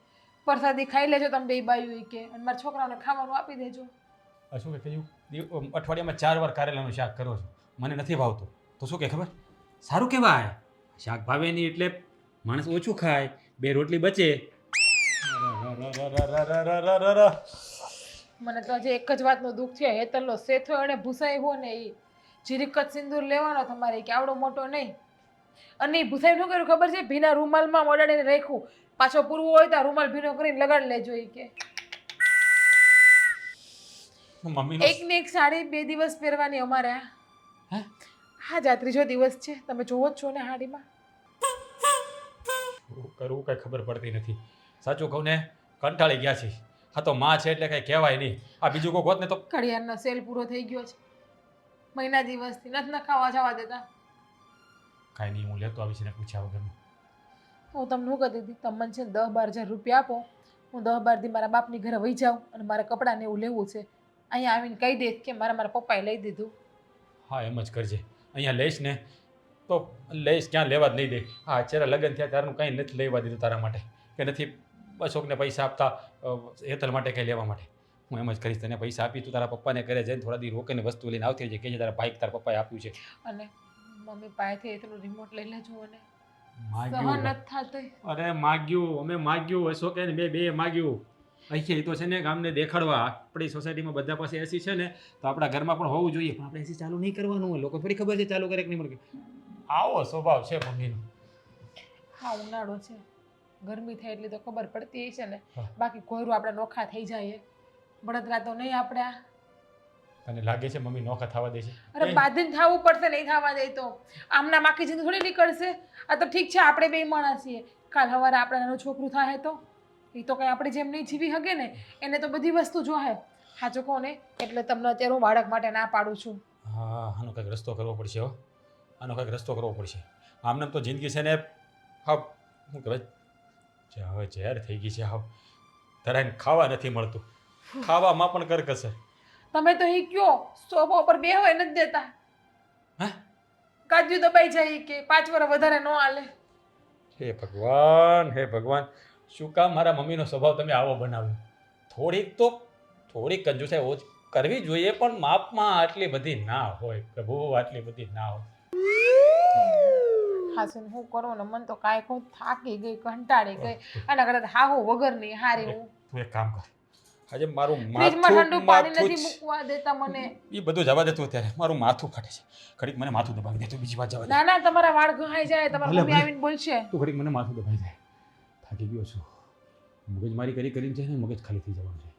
પ્રસાદી ખાઈ લેજો તમે બે બાયું કે અને મારા છોકરાઓને ખાવાનું આપી દેજો
અશોકે કહ્યું અઠવાડિયામાં 4 વાર કારેલાનું શાક કરો છો મને નથી ભાવતું તો શું કે ખબર સારું કહેવાય શાક ભાવે નહીં એટલે માણસ ઓછું ખાય 2 રોટલી બચે
મને તો આજે એક જ વાતનું દુઃખ છે હેતલનો સેથો અને ભૂસાઈ હો ને એ જીરીક જ સિંદૂર લેવાનો તમારે કે આવડો મોટો નહીં અને એ ભૂસાઈ શું કર્યું ખબર છે ભીના રૂમાલમાં ઓડાડીને રાખ્યું પાછો પૂરવું હોય તો આ રૂમાલ ભીનો કરીને લગાડી લેજો એ કે
મમ્મીનો
એક ને એક સાડી 2 દિવસ પહેરવાની અમારે
હે?
હા જા 3જો દિવસ છે તમે જોવો જ છો ને હાડીમાં
શું કરવું કઈ ખબર પડતી નથી સાચું કહું ને કંટાળી ગયા છે હા તો માં છે એટલે કઈ કહેવાય નહીં આ બીજું કોઈ હોત ને તો
ઘડિયાળનો સેલ પૂરો થઈ ગયો છે મહિના દિવસથી નથી નખાવા જવા દેતા
કાંઈ નહીં હું લેતો આવીશ ને પૂછ્યા વગરનું
હું તમને શું કહેતી હતી તમે મને છે 10-12 હજાર રૂપિયા આપો હું 10-12 દી મારા બાપની ઘરે વહી જાઉં અને મારે કપડાં ને એવું લેવું છે અહીંયા આવીને કહી દઈશ કે મારા પપ્પાએ લઈ દીધું
હા એમ જ કરજે અહીંયા લઈશ ને તો લઈશ ક્યાં લેવા જ નહીં દે હા અત્યારે લગ્ન થયા ત્યારનું કાંઈ નથી લેવા દીધું તારા માટે કે નથી અશોકને પૈસા આપતા હેતલ માટે કંઈ લેવા માટે હું એમ જ કરીશ તને પૈસા આપી તું તારા પપ્પાને ઘરે જઈને થોડા દી રોકીને વસ્તુ લઈને આવતી રહેજે કે જે તારા બાઇક તારા પપ્પાએ આપ્યું છે
અને મમ્મી પાસેથી એટલું રિમોટ લઈ લેજો અને સહન
માગ્યું
નથી થતું
અરે માગ્યું અમે માગ્યું અશોકે ને બે માગ્યું અહીં તો છે ને ગામને દેખાડવા આપણી સોસાયટીમાં બધા પાસે એસી છે ને તો આપણા ઘરમાં પણ હોવું જોઈએ પણ આપણે એસી ચાલુ નહીં કરવાનું હોય લોકો થોડી ખબર છે ચાલુ કરે કે નહીં મળે આવો સ્વભાવ છે મમ્મીનો
હા ઉનાળો છે ગરમી થાય એટલી તો ખબર પડતી છે ને
હા.
બાકી કોયરું આપણે નોખા થઈ જાય બળતરા તો નહીં આપણે આ.
તને લાગે છે મમ્મી નોખા થવા દે છે
અરે બાંધીને થવું પડશે નહીં થવા દે તો આમના માખી જઈને થોડી નીકળશે આ તો ઠીક છે આપણે બે માણસ છીએ કાલ સવારે આપણે નાનું છોકરું થાય તો એ તો કંઈ આપણે જેમ નહીં જીવી શકે ને એને તો બધી વસ્તુ જોહે સાચું કહો ને એટલે તમને અત્યારે હું બાળક માટે ના પાડું છું
હા આનો કંઈક રસ્તો કરવો પડશે હો આનો કંઈક રસ્તો કરવો પડશે આમને તો જિંદગી છે ને હા શું કહેવાય હવે ઝેર થઈ ગઈ છે હાવ ધરાઈને ખાવા નથી મળતું ખાવામાં પણ કરકશે
તમે તો એ કયો સોફા ઉપર બે હોય નથી દેતા
હે
કાજુ દબાઈ જાય કે 5 વર્ષ વધારે ન હાલે
હે ભગવાન શું કામ મારા મમ્મીનો સ્વભાવ તમે આવો બનાવ્યો થોડીક કંજૂસાઈ ઓછી કરવી જોઈએ પણ માપમાં આટલી બધી ના હોય પ્રભુ આટલી બધી ના હોય
હાસુન હું કરું ને મન તો કાંઈ કહું થાકી ગઈ કંટાળી ગઈ આના કરતા હાહુ વગરની હારી હું
તું એક કામ કર આજે મારું
ફ્રીજમાં ઠંડુ પાણી
માથું
નથી મૂકવા દેતા મને
એ બધું જવા દેતું અત્યારે મારું માથું ફાટે છે ઘડીક મને માથું દબાવી દે તું બીજી વાત જવા દે
ના ના તમારા વાળ ઘહાઈ જાય તમારા
ભલે,
મમ્મી
ભલે.
આવીને બોલશે
તું ઘડીક મને માથું દબાવી દે થાકી ગયો છું મગજમારી કરીને છે ને મગજ ખાલી થઈ જવાનું છે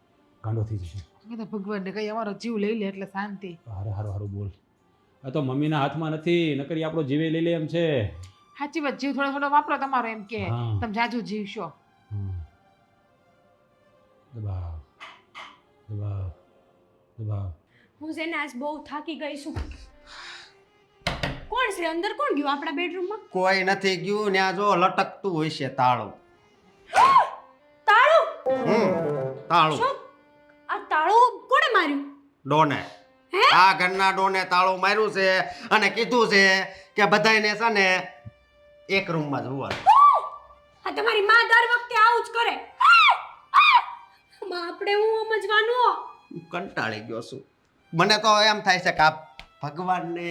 ગાંડો થઈ જશે
મેં તો ભગવાનને કહી અમારો જીવ લઈ લે એટલે શાંતિ
હારું બોલ આ તો મમ્મીના હાથમાં નથી નકરી આપણો જીવે લઈ લે એમ છે
સાચી વાત જીવ થોડો થોડો વાપરો તમારો એમ કે
હા.
તમે જાજુ જીવશો
દબાવ
હું છે ને આજ બહુ થાકી ગઈ છું કોણ છે અંદર કોણ ગયું આપણા બેડરૂમમાં
કોઈ નથી ગયું ને આ જો લટકતું હોય છે તાળું
તાળું
તાળું
શું આ તાળું કોણે માર્યું
ડોને આ ઘરના ડોને તાળું માર્યું છે અને કીધું છે કે બધાયને છે ને એક રૂમમાં જ હોવાનું
આ તમારી માં દર વખતે આવું જ કરે માં આપણે હું સમજવાનું
કંટાળી ગયો છું મને તો એમ થાય છે કે આ ભગવાનને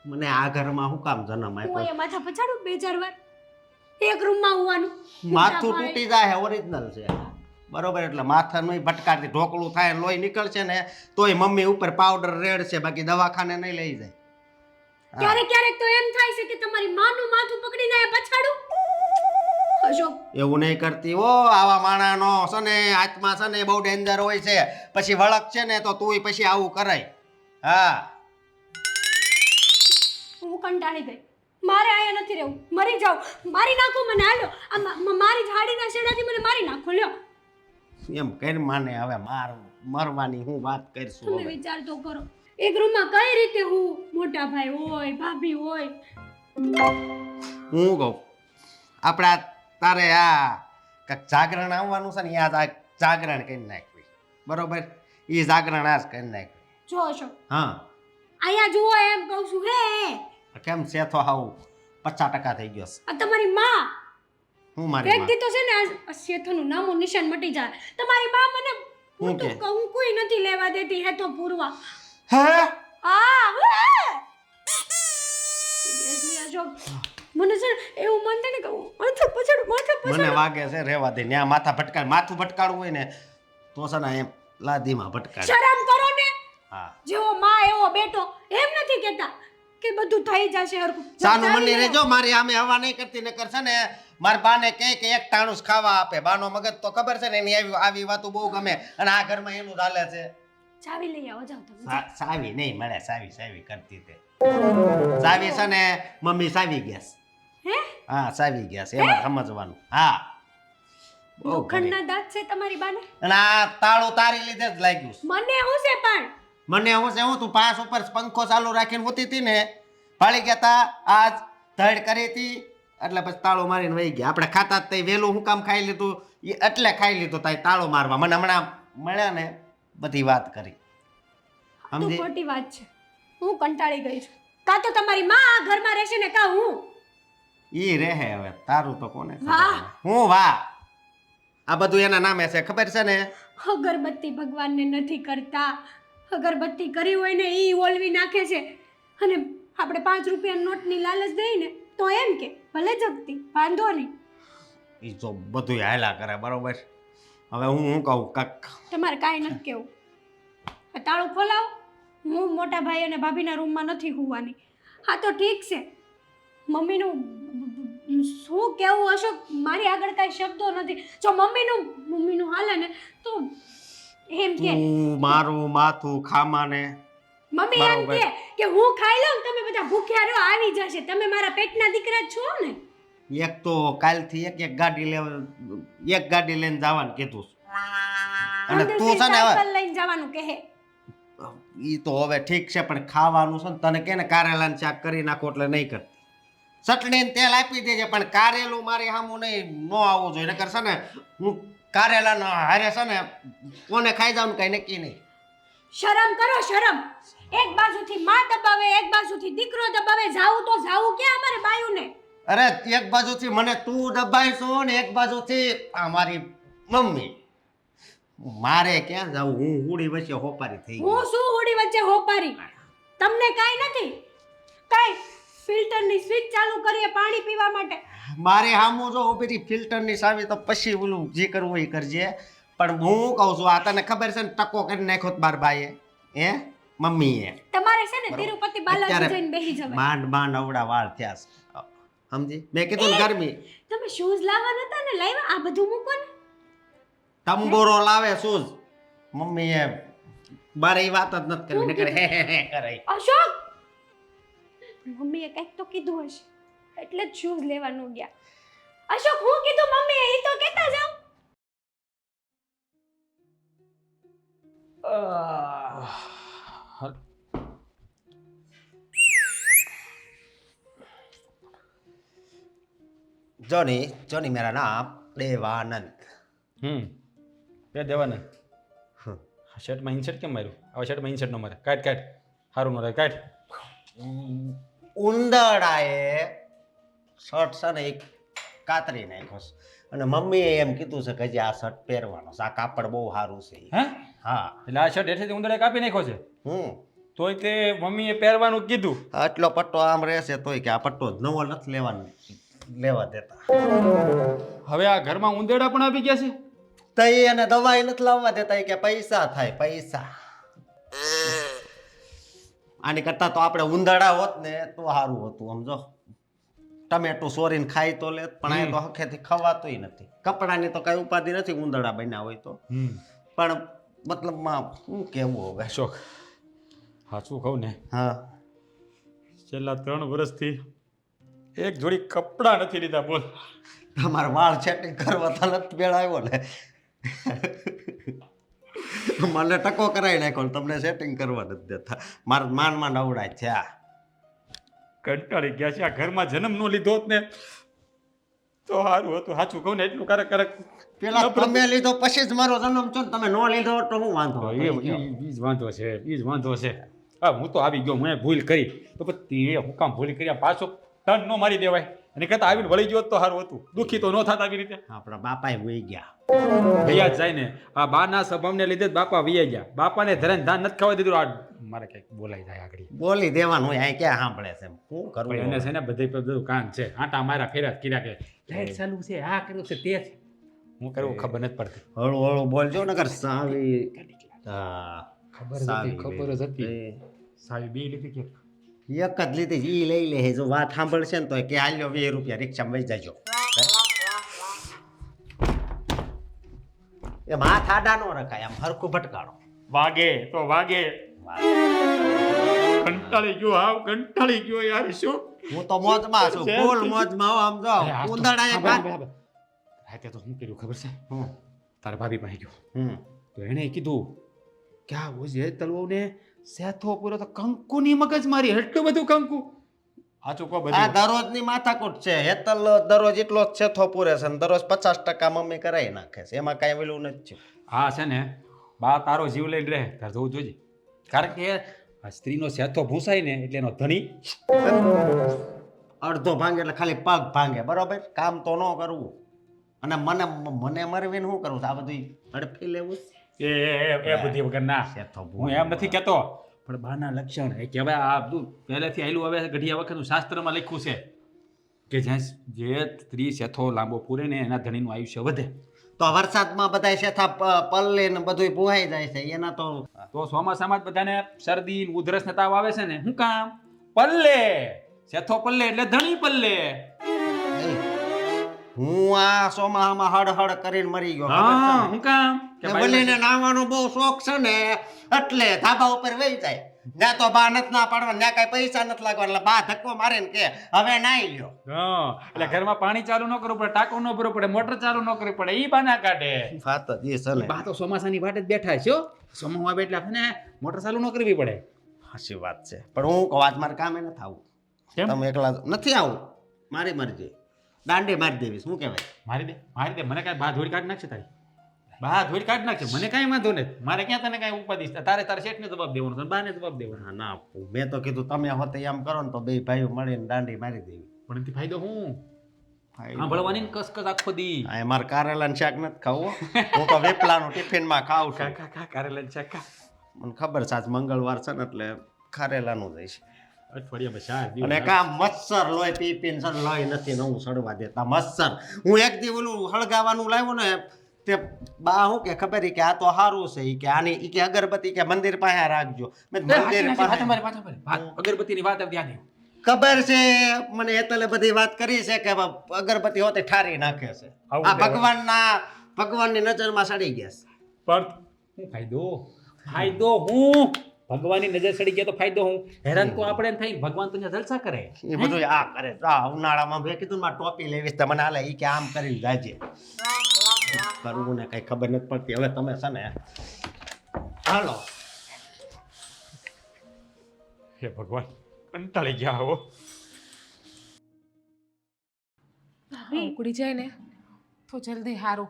મને આ ઘરમાં હું કામ જન્મ
હું
આપ્યો
અહીંયા માથા પછાડું 2-4 વાર એક રૂમમાં હોવાનું
માથું તૂટી જાય ઓરિજિનલ છે બરોબર એટલે માથાનું ભટકાથી ઢોકળું થાય લોહી નીકળશે ને તોય મમ્મી ઉપર પાવડર રેડશે બાકી દવાખાને નહીં લઈ જાય હા.
ક્યારેક ક્યારેક તો એમ થાય છે કે તમારી માનું માથું પકડીને આ પછાડું અશોક
એવું નહીં કરતી હો આવા માણાનો છે ને આત્મા છે ને બહુ ડેન્જર હોય છે પછી વળક છે ને તો તુંય પછી આવું કરાય હા
હું કંટાળી ગઈ મારે આયા નથી રહેવું મરી જાઉં મારી નાખો મને હાલો આ મારી ઝાડીના છેડાથી મને મારી નાખો લ્યો
એમ કઈ માને હવે મરવાની હું વાત કરશું
તમે
હવે
વિચાર તો કરો એક રૂમમાં કઈ રીતે હું મોટા ભાઈ હોય ભાભી હોય
હું કહું આપણા તારે આ કાંઈક જાગરણ આવવાનું છે ને આ જાગરણ કરી નાખવી બરોબર એ જાગરણ આજ કરી નાખવી
જો અશોક
હા
અહીંયા જુઓ એમ કહું છું હે
કેમ સેથો હાવ 50% થઈ ગયો છે
આ તમારી માં
હું મારી
એક
માં
દી તો છે ને આ શેથોનું નામો નિશાન મટી જાય તમારી માં મને
હું
હું તો
કે?
કહું કોઈ નથી લેવા દેતી હે તો પૂરવા
હે
સિરિયસલી અશોક મને છે ને એવું મન થાય ને કે હું માથા પછાડું
મને વાગે છે રેવા દે ન્યા માથું ભટકાડવું હોય ને તો છે ને એમ લાદીમાં ભટકાડે
શરમ કરો ને
હા
જેવો માં એવો બેટો એમ નથી કહેતા કે બધું થઈ જશે હરખું
સાનું મની રેજો મારી આમે હવા નહીં કરતી ને કરશે ને માર બાને કહે કે એક ટાણું જ ખાવા આપે બાનો મગજ તો ખબર છે ને એની આવી વાતો બહુ ગમે અને આ ઘરમાં એનું ચાલે છે
ચાવી લઈ આવો જાવ તમે
સાવી નહીં મળે સાવી કરતી તે સાવી છે ને મમ્મી સાવી ગેસ
હે
હા સાવી ગેસ એમાં સમજવાનું હા બહુ
લોખંડના દાંત છે તમારી બાને
અને આ તાળું તારી લીધે જ લાગ્યું છે.
મને હું છે પણ
મને હું છે હું તું પાંચ ઉપર પંખો ચાલુ રાખીને હોતી હતી ને પાળી ગયા તા આજ ધડ કરી હતી એટલે પછી તાળું મારીને વહી ગયા આપણે ખાતા જ તઈ વહેલું હું કામ ખાઈ લીધું એટલે ખાઈ લીધું તાઈ તાળું મારવા મને હમણાં મળ્યા ને બધી વાત કરી
તો
સમજી
ખોટી વાત છે હું કંટાળી ગઈ છું કાં તો તમારી માં આ ઘરમાં રહેશે ને કાં હું
ઈ રહે હવે તારું તો કોને ખબર
વાહ.
હવે. હું વાહ આ બધું એના નામે છે ખબર છે ને
અગરબત્તી ભગવાનને નથી કરતા અગરબત્તી કરી હોય ને ઈ ઓલવી નાખે છે અને આપણે 5 રૂપિયા નોટની લાલચ દઈ ને તો એમ કે ભલે જગતી વાંધો નહીં
ઈ જો બધું હાયલા કરે બરોબર હવે હું કહું કાક
તમારે કાંઈ નથી કેવું આ તાળું ખોલાવો હું મોટા ભાઈ અને ભાભીના રૂમમાં નથી હોવાની હા તો ઠીક છે મમ્મીનું શું કેવું અશોક મારી આગળ કાંઈ શબ્દો નથી જો મમ્મીનું હાલે ને તો એમ કે
તું મારું માથું ખામાને
મમ્મી એમ
બરોબર.
કે હું ખાઈ લઉં તમે બધા ભૂખ્યા રહો આવી જશે તમે મારા પેટના દીકરા જ છો ને
એક તો કાલથી એક ગાડી લઈને જવાનું કીધું છે. અને તું છે ને હવે
સાયકલ લઈને જવાનું કહે
ઈ તો હવે ઠીક છે પણ ખાવાનું છે ને તને કે ને કારેલાનું શાક કરી નાખો એટલે નહીં કરતી ચટણી ને તેલ આપી દેજે પણ કારેલું મારી સામું નહીં નો આવવું જોઈએ નકર છે ને હું કારેલાનો હારે છે ને કોને ખાઈ જાવ ને કઈ નક્કી નહીં
શરમ કરો શરમ એક બાજુથી માં દબાવે એક બાજુથી દીકરો દબાવે જાવું તો જાવું ક્યાં અમારે બાયુને
અરે એક બાજુથી મને તું દબાઈશો ને એક બાજુથી આ મારી મમ્મી મારે ક્યાં જાવું હું હુડી વચ્ચે હોપારી થઈ ગઈ
હું શું હોડી વચ્ચે હોપારી તમને કાંઈ નથી કાંઈ ફિલ્ટરની સ્વિચ ચાલુ કરીએ પાણી પીવા માટે
મારે હામું જો ઉભી ફિલ્ટરની સાવી તો પછી ઓલું જે કરવું એ કરજે પણ હું કહું છું આ તને ખબર છે ને ટકો કરી નાખ્યો તો બાર ભાઈએ હે મમ્મીએ
તમારે છે ને
બરોબર.
તિરુપતિ બાલાજી
અત્યારે
જઈને બેસી જવાય
માંડ અવડા વાળ થયા છે સમજી મેં કીધું ને ગરમી
તમે શૂઝ લાવવાના હતા ને લાવ્યા આ બધું મૂકો ને
તંબોરો લાવે શૂઝ મમ્મીએ બારે એ વાત જ નથી કરવી નકર હે કરે
અશોક મમ્મીએ કંઈક તો કીધું હશે એટલે જ શૂઝ લેવાનું ગયા અશોક હું કીધું મમ્મીએ એ તો કહેતા જાવ
જોની મેરા નામ દેવાનંદ
બે દેવાનંદ આ શર્ટમાં ઇન્સર્ટ કેમ માર્યું આવા શર્ટમાં ઇન્સર્ટ ન મારે કાઢ સારું ન રહે કાઢ
ઉંદરડાએ શર્ટ છે ને એક કાતરી નાખ્યો છે અને મમ્મીએ એમ કીધું છે કે હજી આ શર્ટ પહેરવાનો છે આ કાપડ બહુ સારું છે
હે
હા
એટલે આ શર્ટ હેઠળથી ઉંદરે કાપી નાખ્યો છે
હું
તોય તે મમ્મીએ પહેરવાનું કીધું
આટલો પટ્ટો આમ રહેશે તોય કે આ પટ્ટો જ નવો નથી લેવા દેતા
હવે આ ઘરમાં ઉંદેડા પણ આવી ગયા છે
તઈ અને દવાઈ નથી લાવવા દેતા ઈ કે પૈસા થાય પૈસા. આની કરતા તો આપણે ઉંદરડા હોત ને તો સારું હતું સમજો. ટમેટું સોરીને ખાઈ તો લે પણ આ તો હખેથી ખવાતુંય નથી. કપડાની તો કઈ ઉપાધિ નથી ઉંદરડા બન્યા હોય તો. પણ મતલબમાં શું કેવું હવે.
અશોક સાચું કહું ને,
હા
છેલ્લા 3 વર્ષથી એક જોડી કપડાં નથી લીધા. બોલ,
તમારા વાળ સેટિંગ કરવા તો નથી બેળ આવ્યો ને. મને ટકો કરાવી નાખ્યો ને તમને સેટિંગ કરવા નથી દેતા. મારા માનમાં નવડાય છે આ.
કંટાળી ગયા છે. આ ઘરમાં જન્મ નો લીધો હોત ને તો સારું હતું. સાચું કહું ને એટલું ક્યારેક
પેલા તમે લીધો પછી જ મારો જન્મ છો ને તમે નો લીધો હોત તો હું વાંધો
ઈ જ વાંધો છે, ઈ જ વાંધો છે. હા, હું તો આવી ગયો, મેં ભૂલ કરી તો પછી હું કામ ભૂલ કરી? પાછો ટર્ન નો મારી દેવાય. અને કરતા આવીને વળી ગયો તો સારું હતું. દુઃખી તો ન થાત આવી રીતે.
આપણા બાપાએ હોઈ ગયા.
વૈયા જ જાય ને. આ બાના સ્વભાવને લીધે જ બાપા વૈયા ગયા. બાપાને ધરાને ધાન નથી ખાવા દીધું. આ મારે કંઈક બોલાઈ જાય આગળ.
બોલી દેવાનું હોય અહીં ક્યાં સાંભળે છે શું કરવું
એને છે ને બધું કામ છે. આટા મારા ફેરા કર્યા કે લાઈટ ચાલુ છે, આ કર્યું છે, તે છે. હું કરવું ખબર નથી પડતી.
હળુ હળુ બોલજો નકર સાવી. હા
ખબર જ હતી. સાવી બે લીધી કે
એક જ લીધી ઈ લઈ લે. જો વાત સાંભળશે ને તો કે હાલ્યો 20 રૂપિયા રિક્ષામાં વહી જાજો. એ હાથ આડા નો રખાય આમ હરખું ભટકાડો.
વાગે તો વાગે. કંટાળી ગયો, હાવ કંટાળી ગયો યાર. શું
હું તો મોજમાં છું, ફૂલ મોજમાં હો. આમ જો ઉંદરડા એક
રાતે તો શું કર્યું ખબર છે? તારા ભાભી પાસે ગયો
હમ
તો એણે કીધું કે આ ઓજે તલવને સેથો પૂરો તો કંકુની મગજ મારી. એટલું બધું કંકુ. સાચું કહો
આ
બધું.
દરરોજની માથાકૂટ છે. હેતલ દરરોજ એટલો જ છેથો પૂરે છે ને દરરોજ 50% મમ્મી કરાવી નાખે છે. એમાં કાંઈ વેલું નથી.
હા છે ને, બા તારો જીવ લઈને રહે તાર જોવું જોઈએ. કારણ કે આ સ્ત્રીનો સેથો ભૂંસાય ને એટલે એનો ધણી
અડધો ભાંગે એટલે ખાલી પગ ભાંગે. બરોબર, કામ તો ન કરવું. અને મને મરવીને શું કરવું? આ બધું હડફી લેવું.
એ બુદ્ધિ વગર ના.
સેથો
હું એમ નથી કહેતો, પણ બાના લક્ષણ એ કે હવે આ બધું પહેલેથી આવેલું. હવે ઘડિયા વખતનું શાસ્ત્રમાં લખ્યું છે કે જ્યાં જે સ્ત્રી સેથો લાંબો પૂરે ને એના ધણીનું આયુષ્ય વધે.
તો વરસાદમાં બધા શેથા પલ્લે ને બધું ભૂહાઈ જાય છે એના તો
ચોમાસામાં જ બધાને શરદી ઉધરસ ને તાવ આવે છે ને. શું કામ? પલ્લે સેથો પલ્લે એટલે ધણી પલ્લે.
હું આ સોમાહામાં હડ કરીને મરી ગયો.
હા, શું કામ? કે
બલીને નાવાનો બહુ શોખ છે ને એટલે ધાબા ઉપર વહી જાય. ત્યાં તો બા નથી ના પાડવા, ત્યાં કઈ પૈસા નથી લાગવા એટલે બા ધક્કો મારે ને કે હવે નાઈ લ્યો.
હા, એટલે ઘરમાં પાણી ચાલુ ન કરવું પડે, ટાંકો ન ભરવો પડે, મોટર ચાલુ ન કરવી પડે. ઈ બાના કાઢે.
વાત જ એ છે ને.
બા તો ચોમાસાની વાટ જ બેઠા છે. ચોમાસું આવે એટલે આપણે મોટર ચાલુ ન કરવી પડે.
સાચી વાત છે. પણ હું કહું આજ મારે કામે નથી આવું.
કેમ?
તમે એકલા નથી આવું. મારી મરજી. દાંડી મારી દેવી. શું કહેવાય?
મારી દે મને કાંઈ બા ધોળી કાઢી નાખશે તારી. બા ધોળી કાઢી નાખશે. મને કાંઈ વાંધો નથી. મારે ક્યાં તને કાંઈ ઉપાધિ છે? તારે શેઠને જવાબ દેવાનો છે, બાને જવાબ દેવાનો.
હા ના, મેં તો કીધું તમે હોતે એમ કરો ને તો બે ભાઈઓ મળીને દાંડી મારી દેવી.
પણ એનાથી ફાયદો શું? સાંભળવાની ને કસકસ આખો દી.
આ મારે કારેલાનું શાક નથી ખાવું. હું તો વેપલાનું ટિફિનમાં ખાઉં છું.
ખા કારેલા શાક ખા.
મને ખબર છે આજ મંગળવાર છે ને એટલે ખારેલાનું જ છે.
અઠવાડિયામાં 4 દિવસ.
અને કા મચ્છર લોહી પીને છે લોહી નથી નવું સડવા દેતા મચ્છર. હું એક દી ઓલું હળગાવાનું લાવ્યો ને તે બા હું કે ખબર કે આ તો સારું છે ઈ કે આની ઈ કે અગરબત્તી કે મંદિર પાસે રાખજો. મેં મંદિર પાસે
અગરબત્તીની વાત આવી યાદ આવ્યું.
ખબર છે મને હેતલે બધી વાત કરી છે કે અગરબત્તી હોતે ઠારી નાખે છે. આ ભગવાનની નજરમાં સડી ગયા છે.
પણ શું ફાયદો હું? ભગવાનની નજર સડી ગયા તો ફાયદો હું? હેરાન તો આપણે થઈ, ભગવાન તો જલસા કરે.
એ બધું આ કરે. આ ઉનાળામાં મેં કીધું મારે ટોપી લેવી છે મને હાલે ઈ કે આમ કરીને જાજે. કરવું ને કઈ ખબર નથી પડતી. હવે તમે છે ને હાલો.
હે ભગવાન, કંટાળી ગયા હો.
ઉકળી જાય ને તો જલ્દી હારું.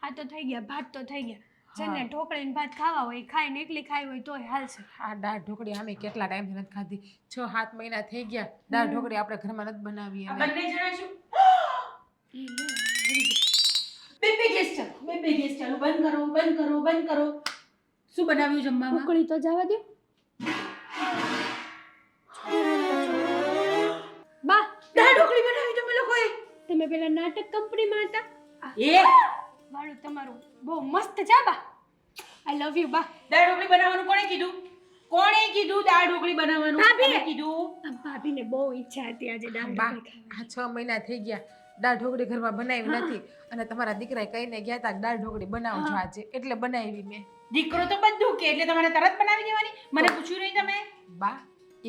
હા તો થઈ ગયા, ભાત તો થઈ ગયા. જેને ઢોકળીને ભાત ખાવા હોય ખાય ને એકલી ખાઈ હોય તોય હાલશે.
આ દાળ ઢોકળી અમે કેટલા ટાઈમથી નથી ખાધી. 6-7 મહિના થઈ ગયા. દાળ ઢોકળી આપણે ઘરમાં નથી બનાવી.
આ બંને જણા શું? બે ગેસ ચાલુ. બંધ કરો. શું બનાવ્યું જમવામાં?
ઉકળી તો જવા દો. બા
દાળ ઢોકળી બનાવી તમે લોકોએ?
તમે પેલા નાટક કંપનીમાં હતા.
એ
વાળું તમારું બહુ મસ્ત છે બા. આઈ લવ યુ બા.
દાળ ઢોકળી બનાવવાનું કોણે કીધું? કોણે કીધું દાળ ઢોકળી બનાવવાનું?
ભાભી.
તમે કીધું?
ભાભીને બહુ ઈચ્છા હતી આજે દાળ
બા
ઢોકળી ખાવાની.
આ 6 મહિના થઈ ગયા દાળ ઢોકળી ઘરમાં બનાવી નથી અને તમારા દીકરાએ કહીને ગયા હતા દાળ ઢોકળી બનાવજો આજે એટલે બનાવી મેં.
દીકરો તો બધું કે એટલે તમારે તરત બનાવી દેવાની? મને પૂછ્યું નહીં તમે?
બા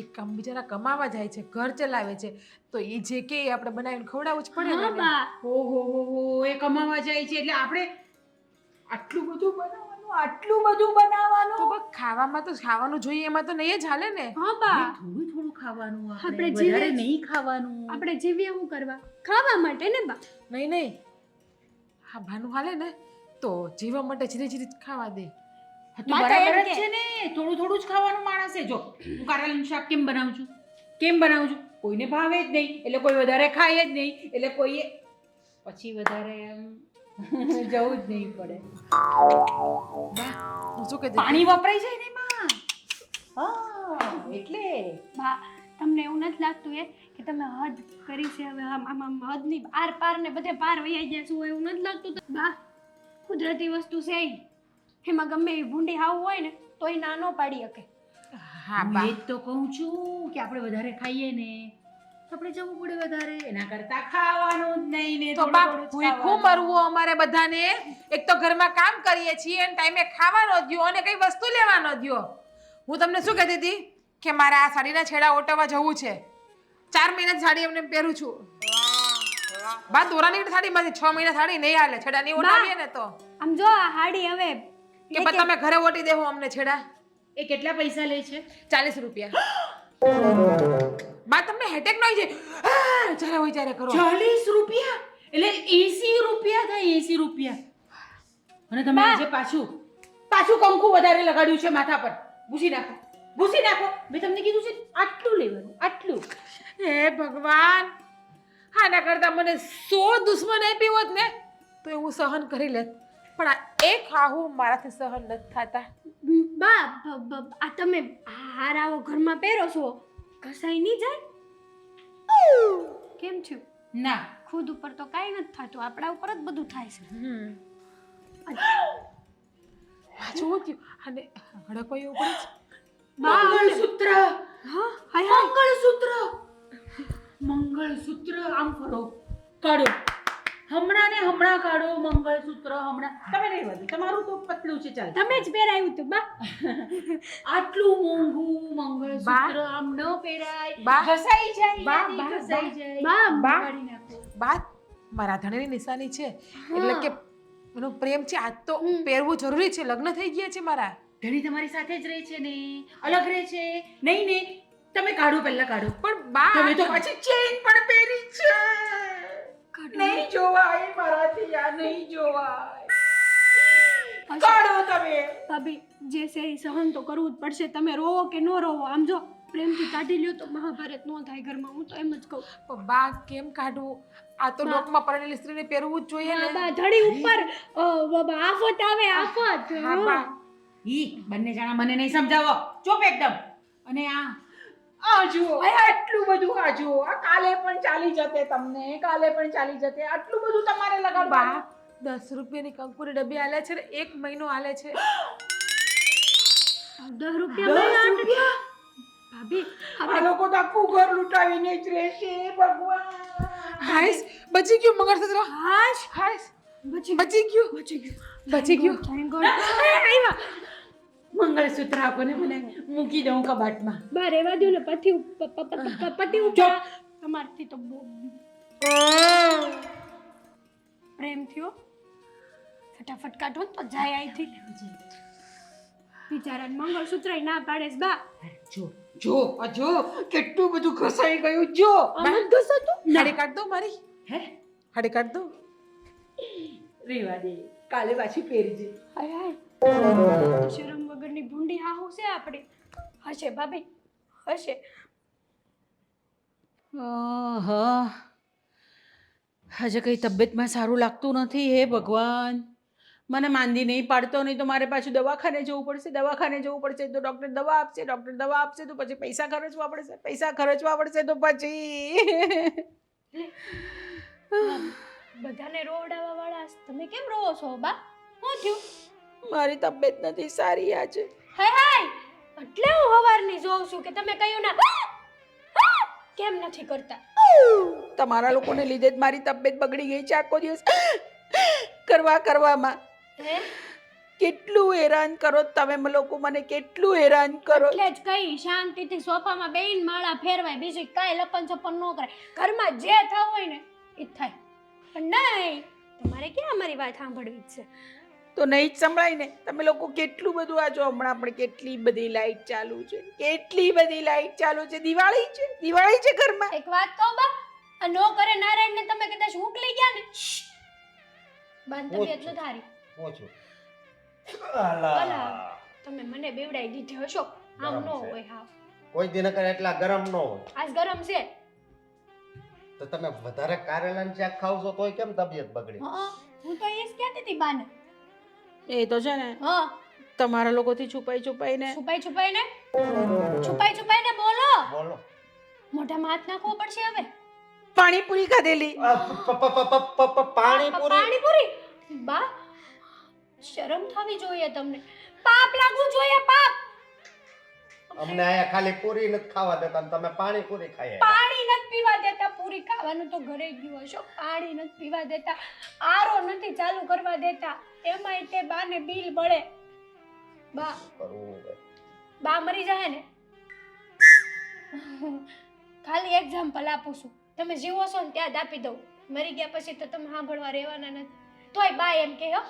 એક કામ બિચારા કમાવા જાય છે ઘર ચલાવે છે તો એ જે કે એ આપણે બનાવીને ખવડાવવું જ પડે
હા
ને
બા.
ઓહો એ કમાવા જાય છે એટલે આપણે આટલું બધું બનાવવાનું, આટલું બધું બનાવવાનું.
તો બા ખાવામાં તો ખાવાનું જોઈએ એમાં તો નહીં જ હાલે ને.
હા બા.
થોડું થોડું ખાવાનું
આપણે
આપણે,
જીવીએ
વધારે
જ.
નહીં ખાવાનું.
આપણે જીવીએ શું કરવા? ખાવા માટે ને બા.
નહીં નહીં હા ભાનું હાલે ને તો જીવવા માટે ધીરે ધીરે જ ખાવા દે.
હા તો
માતા
બરાબર
એમ
જ
કે-
છે ને, થોડું થોડું જ ખાવાનું માણસે. જો હું કારેલાનું શાક કેમ બનાવું છું? કેમ બનાવું છું? કોઈને ભાવે જ નહીં એટલે કોઈ વધારે ખાય જ નહીં એટલે કોઈએ પછી વધારે એમ જવું જ નહીં પડે.
હું શું કહેતી
પાણી વપરાય જાય ને એમાં. હા એટલે
બા તમને એવું નથી લાગતું એ કે તમે હદ કરી છે હવે આમ હદની આર પાર ને બધે પાર વૈયા ગયા છો એવું નથી લાગતું બા? કુદરતી વસ્તુ છે ઈ. એમાં ગમે એવી ભૂંડી હાવ હોય ને તો એ ના ન પાડી શકે.
હા
હું
બા
એ જ તો કહું છું કે આપણે વધારે ખાઈએ ને તો આપણે જવું પડે વધારે. એના કરતા ખાવાનું જ નહીં ને
તો
થોડું
બા
થોડું જ
ભૂખ્યું
ખાવાનું.
મરવું અમારે બધાને એક તો ઘરમાં કામ કરીએ છીએ અને ટાઈમે ખાવાનો દ્યો અને કઈ વસ્તુ લેવાનો દ્યો. હું તમને શું કહેતી હતી કે મારે આ સાડીના છેડા ઓટવા જવું છે 4 મહિના સાડી એમને પહેરું છું. બા દોરાની સાડીમાંથી 6 મહિના સાડી નહીં હાલે છેડાની ઓટાવીએ ને તો
આમ જો આ હાડી હવે
કે પછી તમે ઘરે ઓટી દેવો અમને છેડા
એ કેટલા પૈસા લે છે?
40 રૂપિયા. બા તમને હેટેક ન છે જ્યારે હોય ત્યારે કરો.
40 રૂપિયા એટલે 80 રૂપિયા થાય. 80 રૂપિયા. અને તમે આજે પાછું કંકુ વધારે લગાડ્યું છે માથા પર. ભૂસી નાખો, ભૂસી નાખો. મેં તમને કીધું છે આટલું લેવાનું, આટલું.
હે ભગવાન આના કરતા મને 100 દુશ્મન આપી હોત ને તો હું સહન કરી લેત પણ આ એક હાહુ મારાથી સહન નથી થતા.
બા આ તમે હારાઓ ઘરમાં પહેરો છો ઘસાઈ નહીં જાય? કેમ થયું?
ના
ખુદ ઉપર તો કાંઈ નથી થતું આપણા ઉપર જ બધું થાય છે.
આ જોવું થયું અને હડકો એવું પડે છે.
મંગળસૂત્ર.
હા હાય હાય.
મંગળસૂત્ર. મંગળસૂત્ર આમ કરો, કાઢો. હમણાં ને હમણાં કાઢો મંગળસૂત્ર. હમણાં તમે નહીં વધુ, તમારું તો પતલું છે. ચાલ
તમે જ પહેરાવ્યું હતું બા.
આટલું મોંઘું મંગળસૂત્ર આમ ન પહેરાય.
બા.
ઘસાઈ જાય.
બા,
યાદી
બા,
ઘસાઈ જાય.
બા,
બા.
કાઢી નાખો.
બાત મારા ધણીની નિશાની છે એટલે કે એનો પ્રેમ છે આજ તો પહેરવું જરૂરી છે લગ્ન થઈ ગયા છે મારા.
ધણી તમારી સાથે જ રહે છે ને, અલગ રહે છે નહીં ને? તમે કાઢો, પહેલા કાઢો.
પણ બા
તમે તો પાછી ચેન પણ પહેરી છે. નહીં જોવાય મારાથી, આ નહીં જોવાય. કાઢો તમે.
ભાભી જે છે એ સહન તો કરવું જ પડશે. તમે રોવો કે ન રોવો આમ જો પ્રેમથી કાઢી લ્યો તો મહાભારત ન થાય ઘરમાં. હું તો એમ જ કહું.
પણ બા કેમ કાઢવું આ તો ડોકમાં પરણેલી સ્ત્રીને પહેરવું જ જોઈએ
હા
ને.
બા ધડી ઉપર આફત આવે આફત.
હા બા
ઈ બંને જણા મને નહીં સમજાવો. ચૂપ એકદમ. અને આ જુઓ, આટલું બધું આ જુઓ. આ કાલે પણ ચાલી જતે તમને, કાલે પણ ચાલી જતે. આટલું બધું તમારે લગાડવા.
બા 10 રૂપિયાની કંકુની ડબ્બી આલે છે ને 1 મહિનો આલે છે.
10 રૂપિયા
₹10 રૂપિયા?
ભાભી
આ લોકો તો આખું ઘર લૂંટાવીને જ રહેશે. ભગવાન.
હાઈસ બચી ગયું મંગળસૂત્ર.
હાશ
હાઈસ
બચી
બચી ગયું
બચી ગયું.
બચી ગયું.
Thank God. આવ્યા
મંગળસૂત્ર આપો ને, મને મૂકી દઉં કબાટમાં.
બા રેવા દો ને પતિ ઉપર તમારથી તો બહુ પ્રેમ થયો. ફટાફટ કાઢો ને તો જાય અહીંથી. બિચારાને મંગળસૂત્ર ના પાડે છે બા.
જો કેટલું બધું ઘસાઈ ગયું. જો
આમ જ ઘસાતું?
હાડી કાઢ દો મારી.
હે
હાડી કાઢ દો.
રેવા દે, કાલે પાછી પહેરજે.
હાય હાય શરમ વગરની ભૂંડી હાહુ છે આપણી. હશે ભાભી હશે.
હજે કઈ તબિયતમાં સારું લાગતું નથી. હે ભગવાન, મને માંદી નહીં પાડતો, નહીં તો મારે પાછું દવાખાને જવું પડશે. દવાખાને જવું પડશે તો ડૉક્ટર દવા આપશે, ડૉક્ટર દવા આપશે તો પછી પૈસા ખર્ચવા પડશે, પૈસા ખર્ચવા પડશે તો પછી
બધાને રોવડાવવા વાળા તમે કેમ રોવો છો બા? શું થયું?
મારી તબિયત નથી સારી આજે.
હાય હાય, એટલે હું હવારની જોઉં છું કે તમે કહ્યું ના કેમ નથી કરતા.
તમારા લોકોને લીધે જ મારી તબિયત બગડી ગઈ છે. આખો દિવસ કરવામાં
હે
કેટલું હેરાન કરો તમે લોકો મને, કેટલું હેરાન કરો.
એટલે જ કઈ શાંતિથી સોફામાં બેહીને માળા ફેરવાય, બીજું કાંઈ લપન છપન ન કરાય. ઘરમાં જે થવું હોય ને એ જ થાય. પણ નહીં, તમારે ક્યાં અમારી વાત સાંભળવી જ છે.
તો નહીં જ સંભળાય ને. તમે લોકો કેટલું બધું આ જો હમણાં પણ કેટલી બધી લાઈટ ચાલુ છે, કેટલી બધી લાઈટ ચાલુ છે. દિવાળી છે ઘરમાં.
એક વાત કહું બા, આ નો કરે નારાયણને તમે કદાચ ઉકલી ગયા ને, બાન તબિયત ન થારી.
હું છું
અલા, તમે મને બેવડાઈ દીધી હશો. આમ
ગરમ
નો
છે.
હોય. હા,
કોઈ દી નકર એટલા ગરમ ન હોય.
આજ ગરમ છે.
તો તમે વધારે કારેલાનું શાક ખાવ છો તોય કેમ તબિયત બગડી?
હા, હું તો એ જ કહેતી હતી બાને.
એ તો છે ને
હા,
તમારા લોકોથી છુપાઈ છુપાઈને
છુપાઈને બોલો.
બોલો.
મોઢામાં હાથ નાખવો પડશે હવે.
પાણીપુરી ખાધેલી.
પાણીપુરી.
પાણીપુરી બા, શરમ થવી જોઈએ તમને. પાપ લાગવું જોઈએ, પાપ.
અમને આયા ખાલી પૂરી નથી ખાવા દેતા ને તમે પાણીપુરી ખાઈએ.
પાણી નથી પીવા દેતા. પૂરી ખાવાનું તો ઘરે ગયું હશો. પાણી નથી પીવા દેતા, આરો નથી ચાલુ કરવા દેતા. એમાંય તે બાને બિલ બળે. બા
કરવું હવે.
બા મરી જાય ને, ખાલી એક્ઝામ્પલ આપું છું. તમે જીવો છો ને ત્યાં જ આપી દઉં. મરી ગયા પછી તો તમે સાંભળવા રહેવાના નથી. તોય બા એમ કે હો,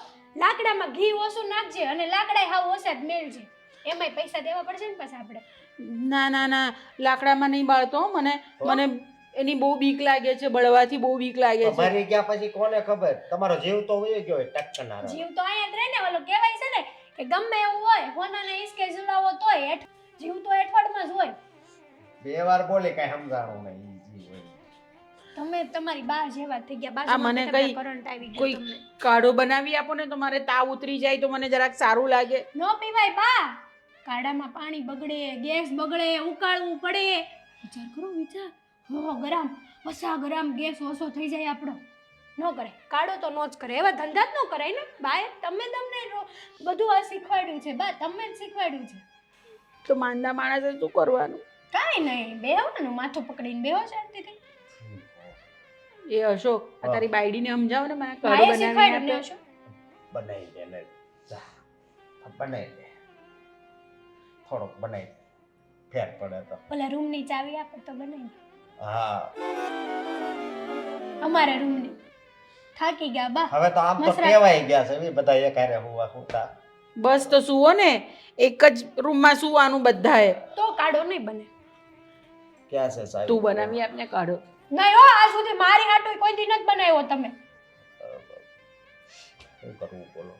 લાકડામાં ઘી ઓછું નાખજે અને લાકડા હાવ ઓછા જ મેળજે. એમાંય પૈસા દેવા પડશે ને પછી આપણે.
ના લાકડામાં નહીં બાળતો હો. મને એની બહુ બીક લાગે છે. બળવાથી બહુ બીક લાગે છે.
મરી ગયા પછી કોને ખબર? તમારો જીવ તો વયો ગયો હોય ટકટનારો.
જીવ તો અહીંયા જ રહે ને. ઓલો કહેવાય છે ને કે ગમે એવું હોય હોનાને ઈસકે ઝુલાવો તોય જીવ તો એઠવાડમાં જ હોય.
બે વાર બોલી કઈ સમજાણું નહીં. ઈ જીવ હોય.
તમે તમારી બા જેવા થઈ ગયા.
આ મને કઈ
કરંટ આવી ગયો
કોઈ
તમને.
કાઢો બનાવી આપો ને તો મારે તાવ ઉતરી જાય તો મને જરાક સારું લાગે.
નો પીવાય બા. કાઢામાં પાણી બગડે, ગેસ બગડે, ઉકાળવું પડે. વિચાર કરો, વિચાર. 100 ગ્રામ 50 ગ્રામ ગેસ ઓછો થઈ જાય આપણો. ન કરે કાઢો તો નો જ કરે. એવા ધંધા જ ન કરાય ને. બાએ તમને બધું આ શીખવાડ્યું છે. બા તમે જ શીખવાડ્યું છે.
તો માંદા માણસે શું કરવાનું?
કાંઈ નહીં, બેહવાનું, માથું પકડીને બેહો શાંતિથી.
એ અશોક, આ તારી બાયડીને સમજાવ ને મને કાઢો
બાએ
બનાવી
શીખવાડ્યું ને
આપે.
હશો.
બનાવી દે ને. જા. બનાવી દે. થોડોક બનાવી દે. ફેર પડે તો.
ઓલા રૂમની ચાવી આપો તો બનાવી.
હા.
અમારા રૂમની. થાકી ગયા બા.
હવે તો આમ તો
મસરા.
કહેવાય ગયા છે એ બધા એકારે હુતા.
બસ તો સુવો ને, એક જ રૂમમાં સુવાનું બધાએ.
તો કાઢો નહીં બને.
ક્યાં છે સાહેબ?
તું બનાવી આપને કાઢો.
નહીં હો, આજ સુધી મારી હાટુ કોઈ દી નથી બનાવ્યો તમે.
શું કરવું બોલો?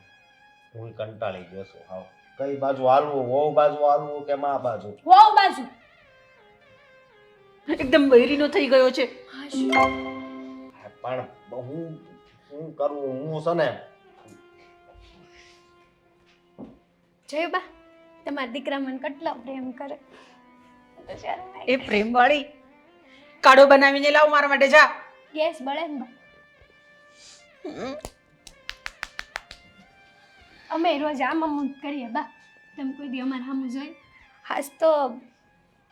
હું કંટાળી ગયો છું. હાવ કઈ બાજુ હાલવું? વહુ બાજુ હાલવું કે મા બાજુ?
વાવ બાજુ.
એકદમ બૈરીનો થઈ ગયો છે.
પણ હું કરવું? હું છે ને
જોયું બા, તમારા દીકરા મને કેટલો પ્રેમ કરે.
એ પ્રેમ વાળી. કાઢો બનાવીને લાવ મારા માટે, જા.
ગેસ બળે ને બા. અમે રોજ આમ કરીએ બા. તમે કોઈ દી અમારે સામું જોઈ? હાસ તો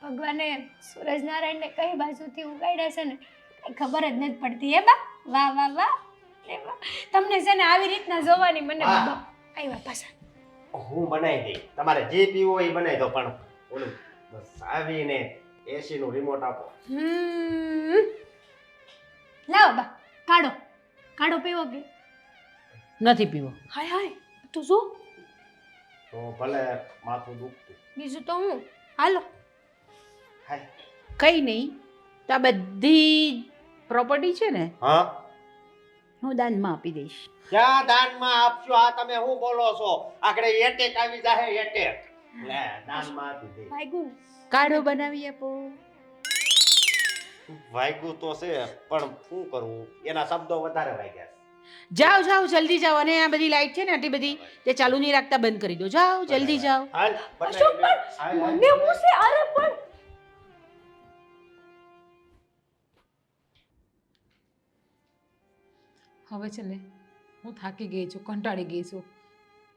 ભગવાને સૂરજનારાયણને કઈ બાજુથી ઉગાડ્યા છે ને કઈ ખબર જ નથી પડતી. હે બા? વાહ વાહ વાહ. એ વાહ. તમને છે ને આવી રીતના જોવાની મને
હા.
આવ્યા પાછા.
હું બનાવી દઈ. તમારે જે પીવું હોય એ બનાવી દો. પણ ઓલું બસ આવીને એસી નું રિમોટ આપો.
લાવો બા, કાઢો. કાઢો પીવો કે?
નથી પીવો.
હાય હાય, તું શું?
તો ભલે માથું દુખતું.
બીજું તો હું. હાલો.
હાય.
કઈ નહીં, તો આ બધી પ્રોપર્ટી છે ને
હા?
હું દાનમાં આપી દઈશ.
ક્યાં દાનમાં આપશો? આ તમે શું બોલો છો? આખરે એટેક આવી જાય. એટેક લે દાનમાં આપી દે.
ભાઈગું ને.
કાઢો બનાવી આપો.
વાગ્યું તો છે પણ શું કરવું? એના શબ્દો વધારે વાગ્યા.
જાઓ જાઓ જલ્દી જાઓ. અને આ બધી લાઈટ છે ને આટલી બધી તે ચાલુ નહીં રાખતા, બંધ કરી દો. જાઓ જલ્દી જાઓ.
હાલ
અશોક પણ મને હું છે? અરે પણ
હવે છે ને હું થાકી ગઈ છું, કંટાળી ગઈ છું.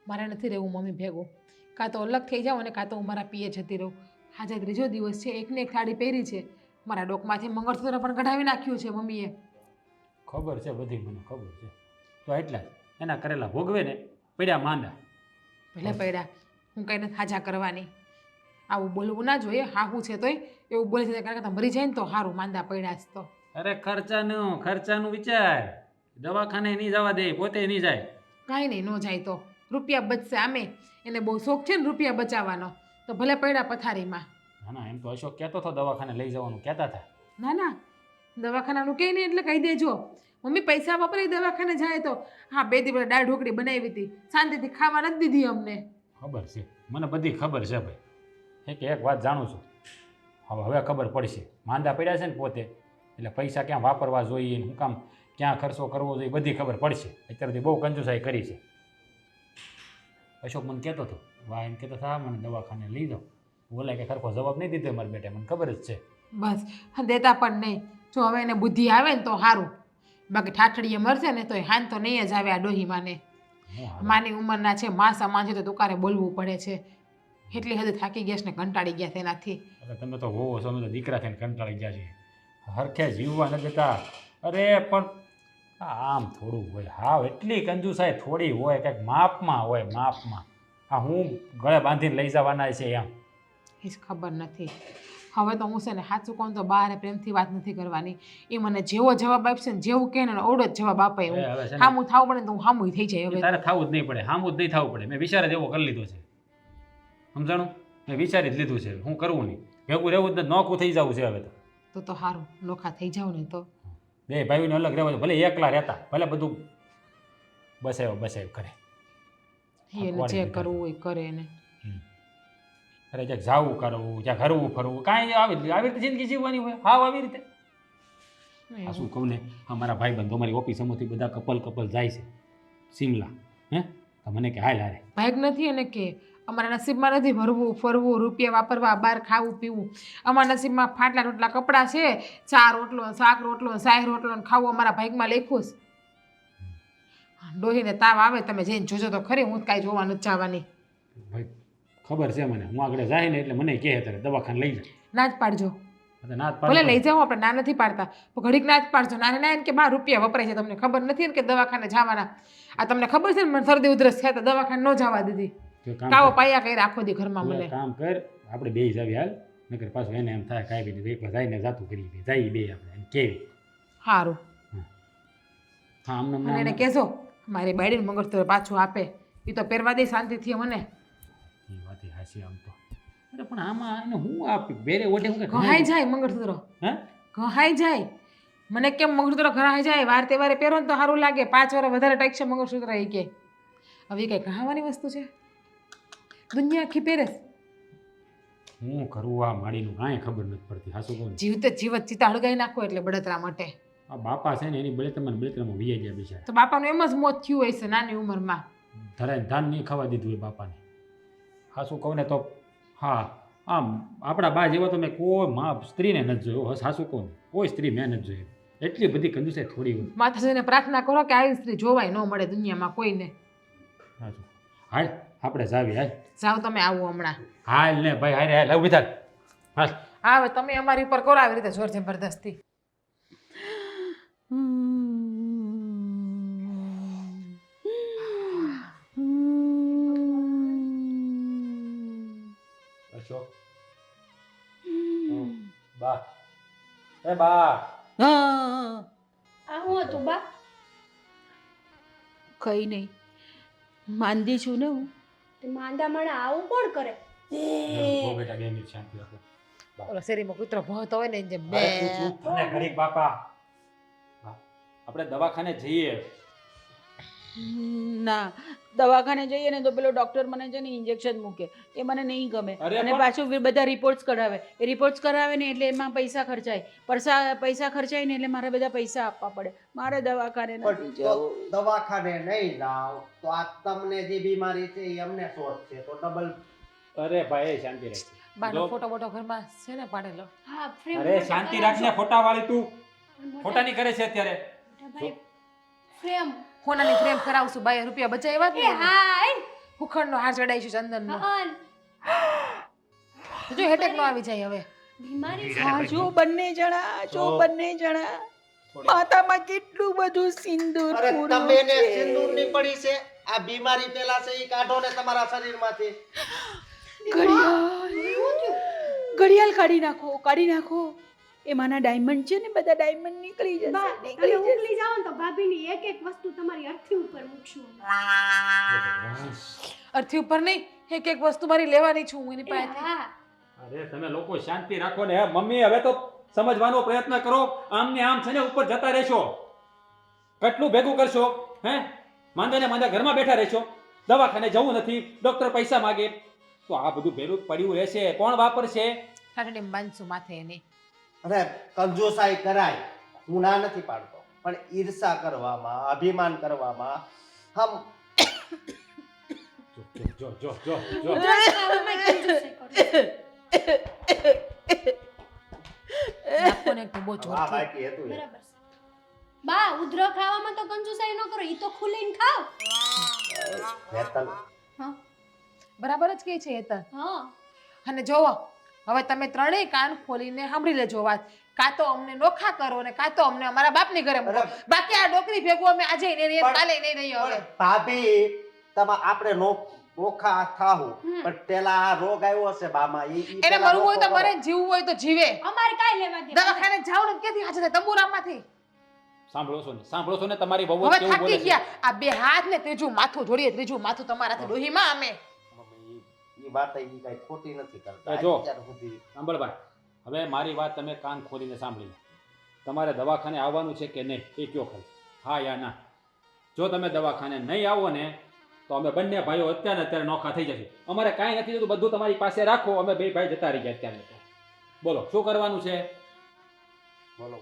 મારે નથી રહેવું મમ્મી ભેગું. કાં તો અલગ થઈ જાઉં અને કાં તો હું મારા પિયે જતી રહું. આજે ત્રીજો દિવસ છે, એકને એક સાડી પહેરી છે, મારા ડોકમાંથી મંગળસૂત્ર પણ કઢાવી નાખ્યું છે મમ્મીએ.
ખબર છે બધી, મને ખબર છે. તો એટલા જ એના કરેલા ભોગવે ને પડ્યા માંદા.
ભલે પડ્યા, હું કંઈ નથી હાજા કરવાની. આવું બોલવું ના જોઈએ. હાહું છે તોય એવું બોલે છે કારણ કે તમે મરી જાય ને તો સારું, માંદા પડ્યા જ તો.
અરે ખર્ચાનું વિચાર. દવાખાને નહીં જવા દે, પોતે નહીં જાય.
કાંઈ નહીં, ન જાય તો રૂપિયા બચશે. આમે એને બહુ શોખ છે ને રૂપિયા બચાવવાનો, તો ભલે પડ્યા પથારીમાં.
ના ના, એમ તો અશોક કહેતો હતો દવાખાને લઈ જવાનું કહેતા હતા.
ના ના, દવાખાનાનું કહે નહીં એટલે કહી દેજો. મમ્મી પૈસા વાપરી દવાખાને જાય તો હા 2 દિવસ દાળ ઢોકળી બનાવી હતી, શાંતિથી ખાવા નથી દીધી અમને.
ખબર છે મને, બધી ખબર છે ભાઈ. એક વાત જાણું છું, હવે ખબર પડશે. માંદા પડ્યા છે ને પોતે, એટલે પૈસા ક્યાં વાપરવા જોઈએ, શું કામ ક્યાં ખર્ચો કરવો જોઈએ, બધી ખબર પડશે. અત્યારથી બહુ કંજુસાઈ કરી છે. અશોક મને કહેતો હતો, વાહ એમ કહેતો હતા મને દવાખાને લઈ જાઓ. બોલે કે ખરખો જવાબ નહીં દીધો મારા બેટા, મને ખબર જ છે.
બસ દેતા પણ નહીં. જો હવે એને બુદ્ધિ આવે ને તો સારું, બાકી ઠાઠડીએ મરશે ને તો હાન તો નહીં જ આવે આ ડોહીમાને. માની ઉંમરના છે, માં સમાન છે તો તુકારે બોલવું પડે છે. એટલી હદ થાકી ગયા છે ને કંટાળી ગયા તેનાથી.
એટલે તમે તો હોવો છો, અમે તો દીકરા થઈને કંટાળી ગયા છીએ. હરખે જીવવા ન દેતા. અરે પણ આમ થોડું હોય, હાવ એટલી કંજુસાઈ થોડી હોય, કંઈક માપમાં હોય, માપમાં. આ હું ગળે બાંધીને લઈ જવાના છે એમ.
એ જ ખબર નથી. હવે તો હું છે ને સાચું કહું તો બહાર પ્રેમથી વાત નથી કરવાની. એ મને જેવો જવાબ આપશે ને જેવું કહે ને ઓવડો જ જવાબ આપે. હું હામું થવું પડે ને તો હું હામું થઈ જાય. હવે
તારે થવું જ નહીં પડે, હામું જ નહીં થવું પડે. મેં વિચાર જ એવો કરી લીધો છે, સમજાણું? મેં વિચારી જ લીધું છે, હું કરવું નહીં. ભેગું રહેવું જ નોખું થઈ જવું છે હવે
તો સારું, નોખા થઈ જાવ ને તો.
બે ભાઈઓને અલગ રહેવા, ભલે એકલા રહેતા, ભલે બધું બસાયો કરે.
એને જે કરવું હોય કરે એને.
અરે જ્યાં જાવું કરવું, જ્યાં હરવું ફરવું, કાંઈ આવી રીતે જિંદગી જીવવાની હોય. હાવ આવી રીતે. આ શું કહું ને, અમારા ભાઈબંધો અમારી ઓફિસમાંથી બધા કપલ જાય છે સિમલા. તો મને કે હાલ હારે
ભાગ નથી અને કે અમારા નસીબમાં નથી ભરવું ફરવું, રૂપિયા વાપરવા, બહાર ખાવું પીવું. અમારા નસીબમાં ફાટલા રોટલા કપડાં છે, 4 રોટલો, શાક રોટલો, 60 રોટલો ખાવું અમારા ભાગમાં લખ્યું છે. ડોહીને તાવ આવે તમે જઈને જોજો તો ખરી, હું કાંઈ જોવા નથી જવાની.
ભાઈ ખબર છે મને, હું આગળ જાય ને એટલે મને કહે ત્યારે દવાખાને લઈ જાય.
ના જ પાડજો.
ના
ભલે લઈ જાઓ, આપણે ના નથી પાડતા, પણ ઘડીક ના જ પાડજો. ના ના એમ કે 12 રૂપિયા વપરાય છે, તમને ખબર નથી ને કે દવાખાને જવાના. આ તમને ખબર છે ને મને શરદી ઉધરસ થયા તો દવાખાને ન જવા દીધી. કાવો પાયા કરી રાખો દી ઘરમાં મને.
કામ કર, આપણે બે જાવી હાલ, નકર પાછું એને એમ થાય કાંઈ બી એકવાર જઈને જાતું કરી જઈએ બે આપણે એમ કેવી.
સારું.
હા આમને
અને એને કહેજો મારી બાયડીને મંગળસૂત્ર પાછું આપે, એ તો પહેરવા દે શાંતિથી મને.
એ વાત હાસી આમ તો. અરે પણ આમાં એને હું આપી બેરે ઓઢે હું
ઘહાઈ જાય મંગળસૂત્ર. ઘહાઈ જાય. મને કેમ મંગળસૂત્ર ઘહાઈ જાય? વાર તહેવારે પહેરો ને તો સારું લાગે. 5 વાર વધારે ટેક્સ મંગળસૂત્ર એ કે હવે કઈ કહાવાની વસ્તુ છે? દુનિયા આખી પહેરે.
હું કરું આ માડીનું કાંઈ ખબર નથી પડતી. હાસું કહું
જીવતે જીવત ચિતા હળગાઈ નાખો એટલે બળતરા માટે.
આ બાપા છે ને એની બળતરામાં વીએ ગયા બિચારા.
તો બાપાનું એમ જ મોત થયું હોય છે નાની ઉંમરમાં.
ધરાય ધાન નહીં ખાવા દીધું હોય બાપાને. હાસું કહું ને તો હા, આમ આપણા બા જેવા તો મેં કોઈ સ્ત્રીને નથી જોયો. સાસુ કહું કોઈ સ્ત્રી મેં નથી જોઈ. એટલી બધી કંજુસાઈ થોડી હોય.
માતાજીને પ્રાર્થના કરો કે આવી સ્ત્રી જોવાય ન મળે દુનિયામાં કોઈને.
સાચું. હાલ આપણે જાવી. હાલ
જાઓ તમે, આવો હમણાં.
હાલ ને ભાઈ, હારે હાલ ઉભી થાલ. હાલ
હવે તમે અમારી ઉપર કરો આવી રીતે જોર જબરદસ્તી.
અશોક બા, એ બા.
આ હું હતું બા?
કઈ નહીં, માંદી છું ને હું.
તે માંદા માણા આવું કોણ કરે?
ઓ બેટા બે મિનિટ શાંતિ રાખો.
ઓલો શેરીમાં કૂતરો ભોંતો હોય ને જેમ બે.
અને ઘડીક બાપા આપણે દવાખાને જઈએ.
ના, દવાખાને જઈએ ને તો પેલો ડૉક્ટર મને છે ને ઇન્જેક્શન મૂકે, એ મને નહીં ગમે. અને પાછું બધા રિપોર્ટ્સ કઢાવે. એ રિપોર્ટ્સ કરાવે ને એટલે એમાં પૈસા ખર્ચાય. પૈસા ખર્ચાય ને એટલે મારે બધા પૈસા આપવા પડે. મારે દવાખાને નથી જવું.
દવાખાને નહીં જાવ તો આ તમને જે બીમારી છે એ અમને શોર્ટ છે તો ડબલ.
અરે ભાઈ શાંતિ રાખ.
બાનો ફોટો બોટો ઘરમાં છે ને પાડેલો?
હા, ફ્રેમ.
અરે શાંતિ રાખને, ફોટા વાળી તું ફોટા ની કરે છે અત્યારે.
ભાઈ ફ્રેમ
હોનાની ફ્રેમ કરાવશું બાય રૂપિયા બચાવ્યા જ
એ
ને
હાય
ઉખડનો હાર ચડાઈશું ચંદનનો
હન
જો હેટેક નો આવી જાય હવે
બીમારી
હા જો બંને જણા માથામાં કેટલું બધું સિંદૂર
અરે
પૂરું
તમે ને
છે.
સિંદૂરની પડી છે આ બીમારી પેલા છે ઈ કાઢો ને તમારા શરીરમાંથી.
ઘડિયાળ કાઢી નાખો એમાંના ડાયમંડ છે ને બધા ડાયમંડ નીકળી જશે
બા તમે ઉકલી જાઓ ને તો ભાભીની એક એક વસ્તુ તમારી અર્થી ઉપર મૂકશું
અર્થી ઉપર નહીં એક એક વસ્તુ મારી લેવાની છું હું એની પાસેથી
હા
અરે તમે લોકો શાંતિ રાખો ને. મમ્મી હવે તો સમજવાનો પ્રયત્ન કરો. આમ ને આમ છે ને ઉપર જતા રહેશો. કેટલું ભેગું કરશો? હે માંદા ઘરમાં બેઠા રહેશો. દવાખાને જવું નથી, ડોક્ટર પૈસા માગે તો આ બધું ભેરું પડ્યું રહેશે. કોણ વાપરશે?
ઠાઠડીને બાંધશું માથે એની
અરે કંજૂસાઈ કરાય, હું ના નથી પાડતો, પણ ઈર્ષા કરવામાં, અભિમાન કરવામાં હમ
જો
ઉધરસ ખાવામાં કંજૂસી કરો.
નાખોને એક બહુ જોર
આ બાકી હતું એ.
બરાબર છે બા ઉધરો ખાવામાં તો કંજૂસાઈ ન કરો ઈ તો ખુલીને ખાઓ
હેતલ,
હા
બરાબર જ કહે છે હેતલ
હા
અને જોવો હવે તમે ત્રણેય કાન ખોલીને સાંભળી લેજો વાત કાં તો અમને નોખા કરો ને કાં તો અમને અમારા બાપની ઘરે મૂકો. બાકી આ ડોકરી ભેગું અમે આજે નહીં રહીએ કાલે નહીં રહીએ હવે
ભાભી આપણે નોખા થાહું, પણ પેલા આ રોગ આવ્યો હશે બામાં ઈ
એને
પેલા
મરવું હોય તો
નોખો
મરે
કરો.
જીવવું હોય તો જીવે
અમારે કાઈ લેવા દે
દવાખાને જાવ ને ક્યાંથી હાજર થાય તંબુરામાંથી
સાંભળો છો ને તમારી બહુ
હવે
કેવું બોલે
થાકી
છે.
ગયા આ બે હાથ ને ત્રીજું માથું જોડીએ ત્રીજું માથું તમારાથી ડોહીમાં અમે
મમ્મી, ઈ વાત ઈ કઈ ખોટી નથી કરતા.
જો.
અત્યાર સુધી
સાંભળ ભાઈ, હવે મારી વાત તમે કાન ખોલીને સાંભળી લો. તમારે દવાખાને આવવાનું છે કે નહીં એ કયો ખાલી, હા યા ના. જો તમે દવાખાને નહીં આવો ને તો અમે બંને ભાઈઓ અત્યારે નોખા થઈ જશે. અમારે કાંઈ નથી થતું, બધું તમારી પાસે રાખો. અમે બે ભાઈ જતા રહી ગયા અત્યારે. બોલો શું કરવાનું છે?
બોલો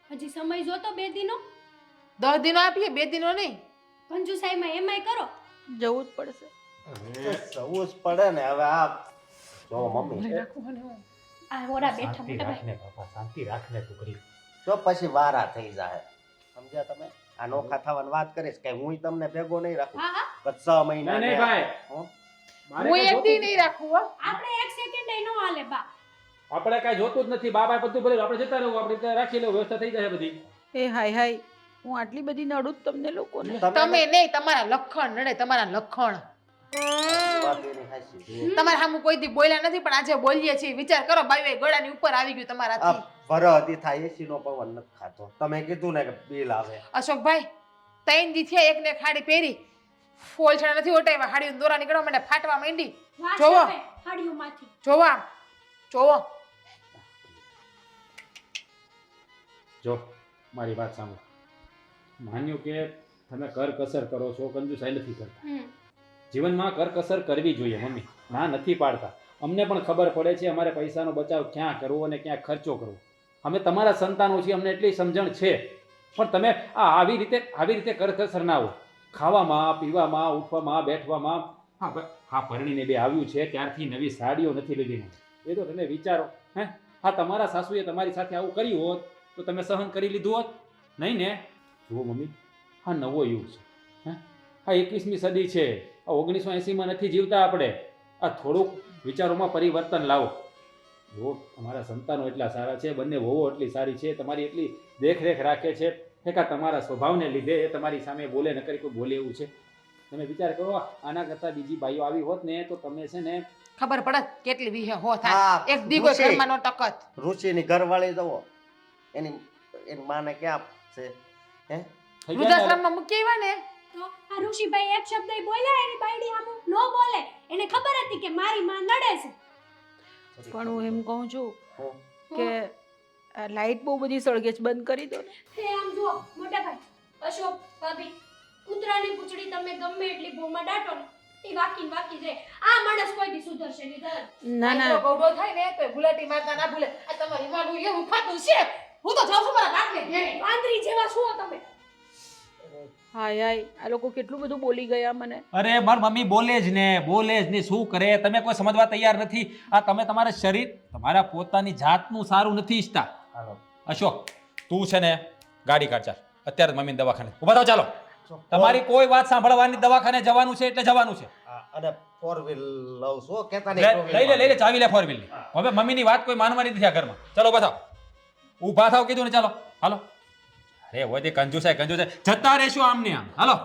હજી સમય જોતો 2 દિનો
10 દિનો આપીએ 2 દિનો નહીં
કંજૂસાઈમાં એમાંય કરો
જવું જ પડશે.
સવું જ પડે ને હવે. આ જો મમ્મી,
રાખું ને હું
આ ઓરા બેઠા મોટા ભાઈ
શાંતિ રાખને તું કરી.
જો પછી વારા થઈ જાય, સમજ્યા તમે? આ નોખા થવાની વાત કરીશ કે હું તમને ભેગો નહીં રાખું.
હા હા
પણ 6 મહિના
નહીં ભાઈ,
હં?
મારે
હું
કાંઈ
એક દી
જોતું
નહીં રાખું હો
આપણે 1 સેકન્ડ ય નો હાલે બા
આપણે કાંઈ જોતું જ નથી. બાબા બધું બોલે આપણે જતા રહું, આપણે ત્યાં રાખી લેવું, વ્યવસ્થા થઈ જાય બધી.
એ હાય હું આટલી બધી નડું જ તમને લોકોને.
તમે નહીં તમારા લખણ નડે તમારા લખણ
વાત એની હાચી.
તમારા સામું કોઈ દી બોલ્યા નથી પણ આજે બોલીએ છીએ વિચાર કરો બાયું ગળાની ઉપર આવી ગયું
આ
તમારાથી
વરહદી થાય એસી નો પવન નથી ખાતો. તમે કીધું ને કે બિલ આવે.
અશોકભાઈ 3 દી થયા એકને ખાડી પહેરી ફોલ છડા નથી ઓટાવ્યા હાડી દોરા નીકળવા માંડે ફાટવા માંડી
વાસ
જોવો.
આવે હાડીઓમાંથી
જોવો
જો મારી વાત સાંભળો. માન્યું કે તમે કરકસર કરો છો, કંજૂસાઈ નથી કરતા. જીવનમાં કરકસર કરવી જોઈએ મમ્મી, ના નથી પાડતા. અમને પણ ખબર પડે છે અમારે પૈસાનો બચાવ ક્યાં કરવો અને ક્યાં ખર્ચો કરવો. અમે તમારા સંતાનો છીએ, અમને એટલી સમજણ છે. પણ તમે આવી રીતે કરકસર ના હો. ખાવામાં, પીવામાં, ઉઠવામાં, બેઠવામાં. હા પરણીને બે આવ્યું છે ત્યારથી નવી સાડીઓ નથી લીધી. એ તો તમે વિચારો. હા તમારા સાસુએ તમારી સાથે આવું કર્યું હોત તો તમે સહન કરી લીધું હોત? નહીં ને. જુઓ મમ્મી, આ નવો યુગ છે. આ 21મી સદી છે. આ 1980માં નથી જીવતા આપણે. આ થોડુંક વિચારોમાં પરિવર્તન લાવો. જુઓ અમારા સંતાનો એટલા સારા છે, બંને વહુઓ એટલી સારી છે, તમારી એટલી દેખરેખ રાખે છે. એક આ તમારા સ્વભાવને લીધે એ તમારી સામે બોલે ન કરી કોઈ બોલે એવું છે. તમે વિચાર કરો આના કરતાં બીજી બાઈઓ આવી હોત ને તો તમે છે ને
ખબર પડત કેટલી વિહે હો થાય
હા,
એક દીગો
ઋષિ.
ઘરમાં નો ટકત
રુચિની ઘરવાળી જવો, એની માને ક્યાં છે? હે
થઈ ગયા ને?
વૃદ્ધાશ્રમમાં મૂકી આવ્યા ને
તો આ ઋષિભાઈ એક શબ્દ ય બોલ્યા એની બાયડી સામું નો બોલે એને ખબર હતી કે મારી માં નડે છે
પણ હું એમ કહું છું
હું?
કે આ લાઈટ બહુ બધી સળગે છે, બંધ કરી દો ને.
હે આમ જુઓ મોટા ભાઈ અશોક ભાભી કૂતરાની પૂંછડી તમે ગમે એટલી ભૂમાં દાટો ને એ વાકી જાય. આ માણસ કોઈ દી સુધરશે નહીં ધર
ના
આટલો ગૌડો થાય ને તો ગુલાટી મારતા ના ભૂલે આ તમારી માનું એવું ખાતું છે હું તો જાઉં છું મારા કાકને ઘેરે
વાંદરી જેવા છો તમે
હાય આ લોકો કેટલું બધું બોલી ગયા મને.
અરે માર મમ્મી બોલે જ ને શું કરે? તમે કોઈ સમજવા તૈયાર નથી. આ તમે તમારા શરીર, તમારા પોતાની જાતનું સારું નથી ઈચ્છતા.
હાલો.
અશોક તું છે ને ગાડી કાઢ ચાલ. અત્યારે જ મમ્મીને દવાખાને ઊભા થાવ ચાલો તમારી કોઈ વાત સાંભળવાની દવાખાને જવાનું છે એટલે જવાનું છે
અને 4 વ્હીલ લઉં છું કેતા
લઈ લે ચાવી લે 4 વ્હીલની હવે મમ્મીની વાત કોઈ માનવાની નથી આ ઘરમાં ચાલો ઊભા થાવ ઊભા થાવ કીધું ને ચાલો હાલો અરે હોય તે કંજુસાય જતા રહેશું આમને આમ હાલો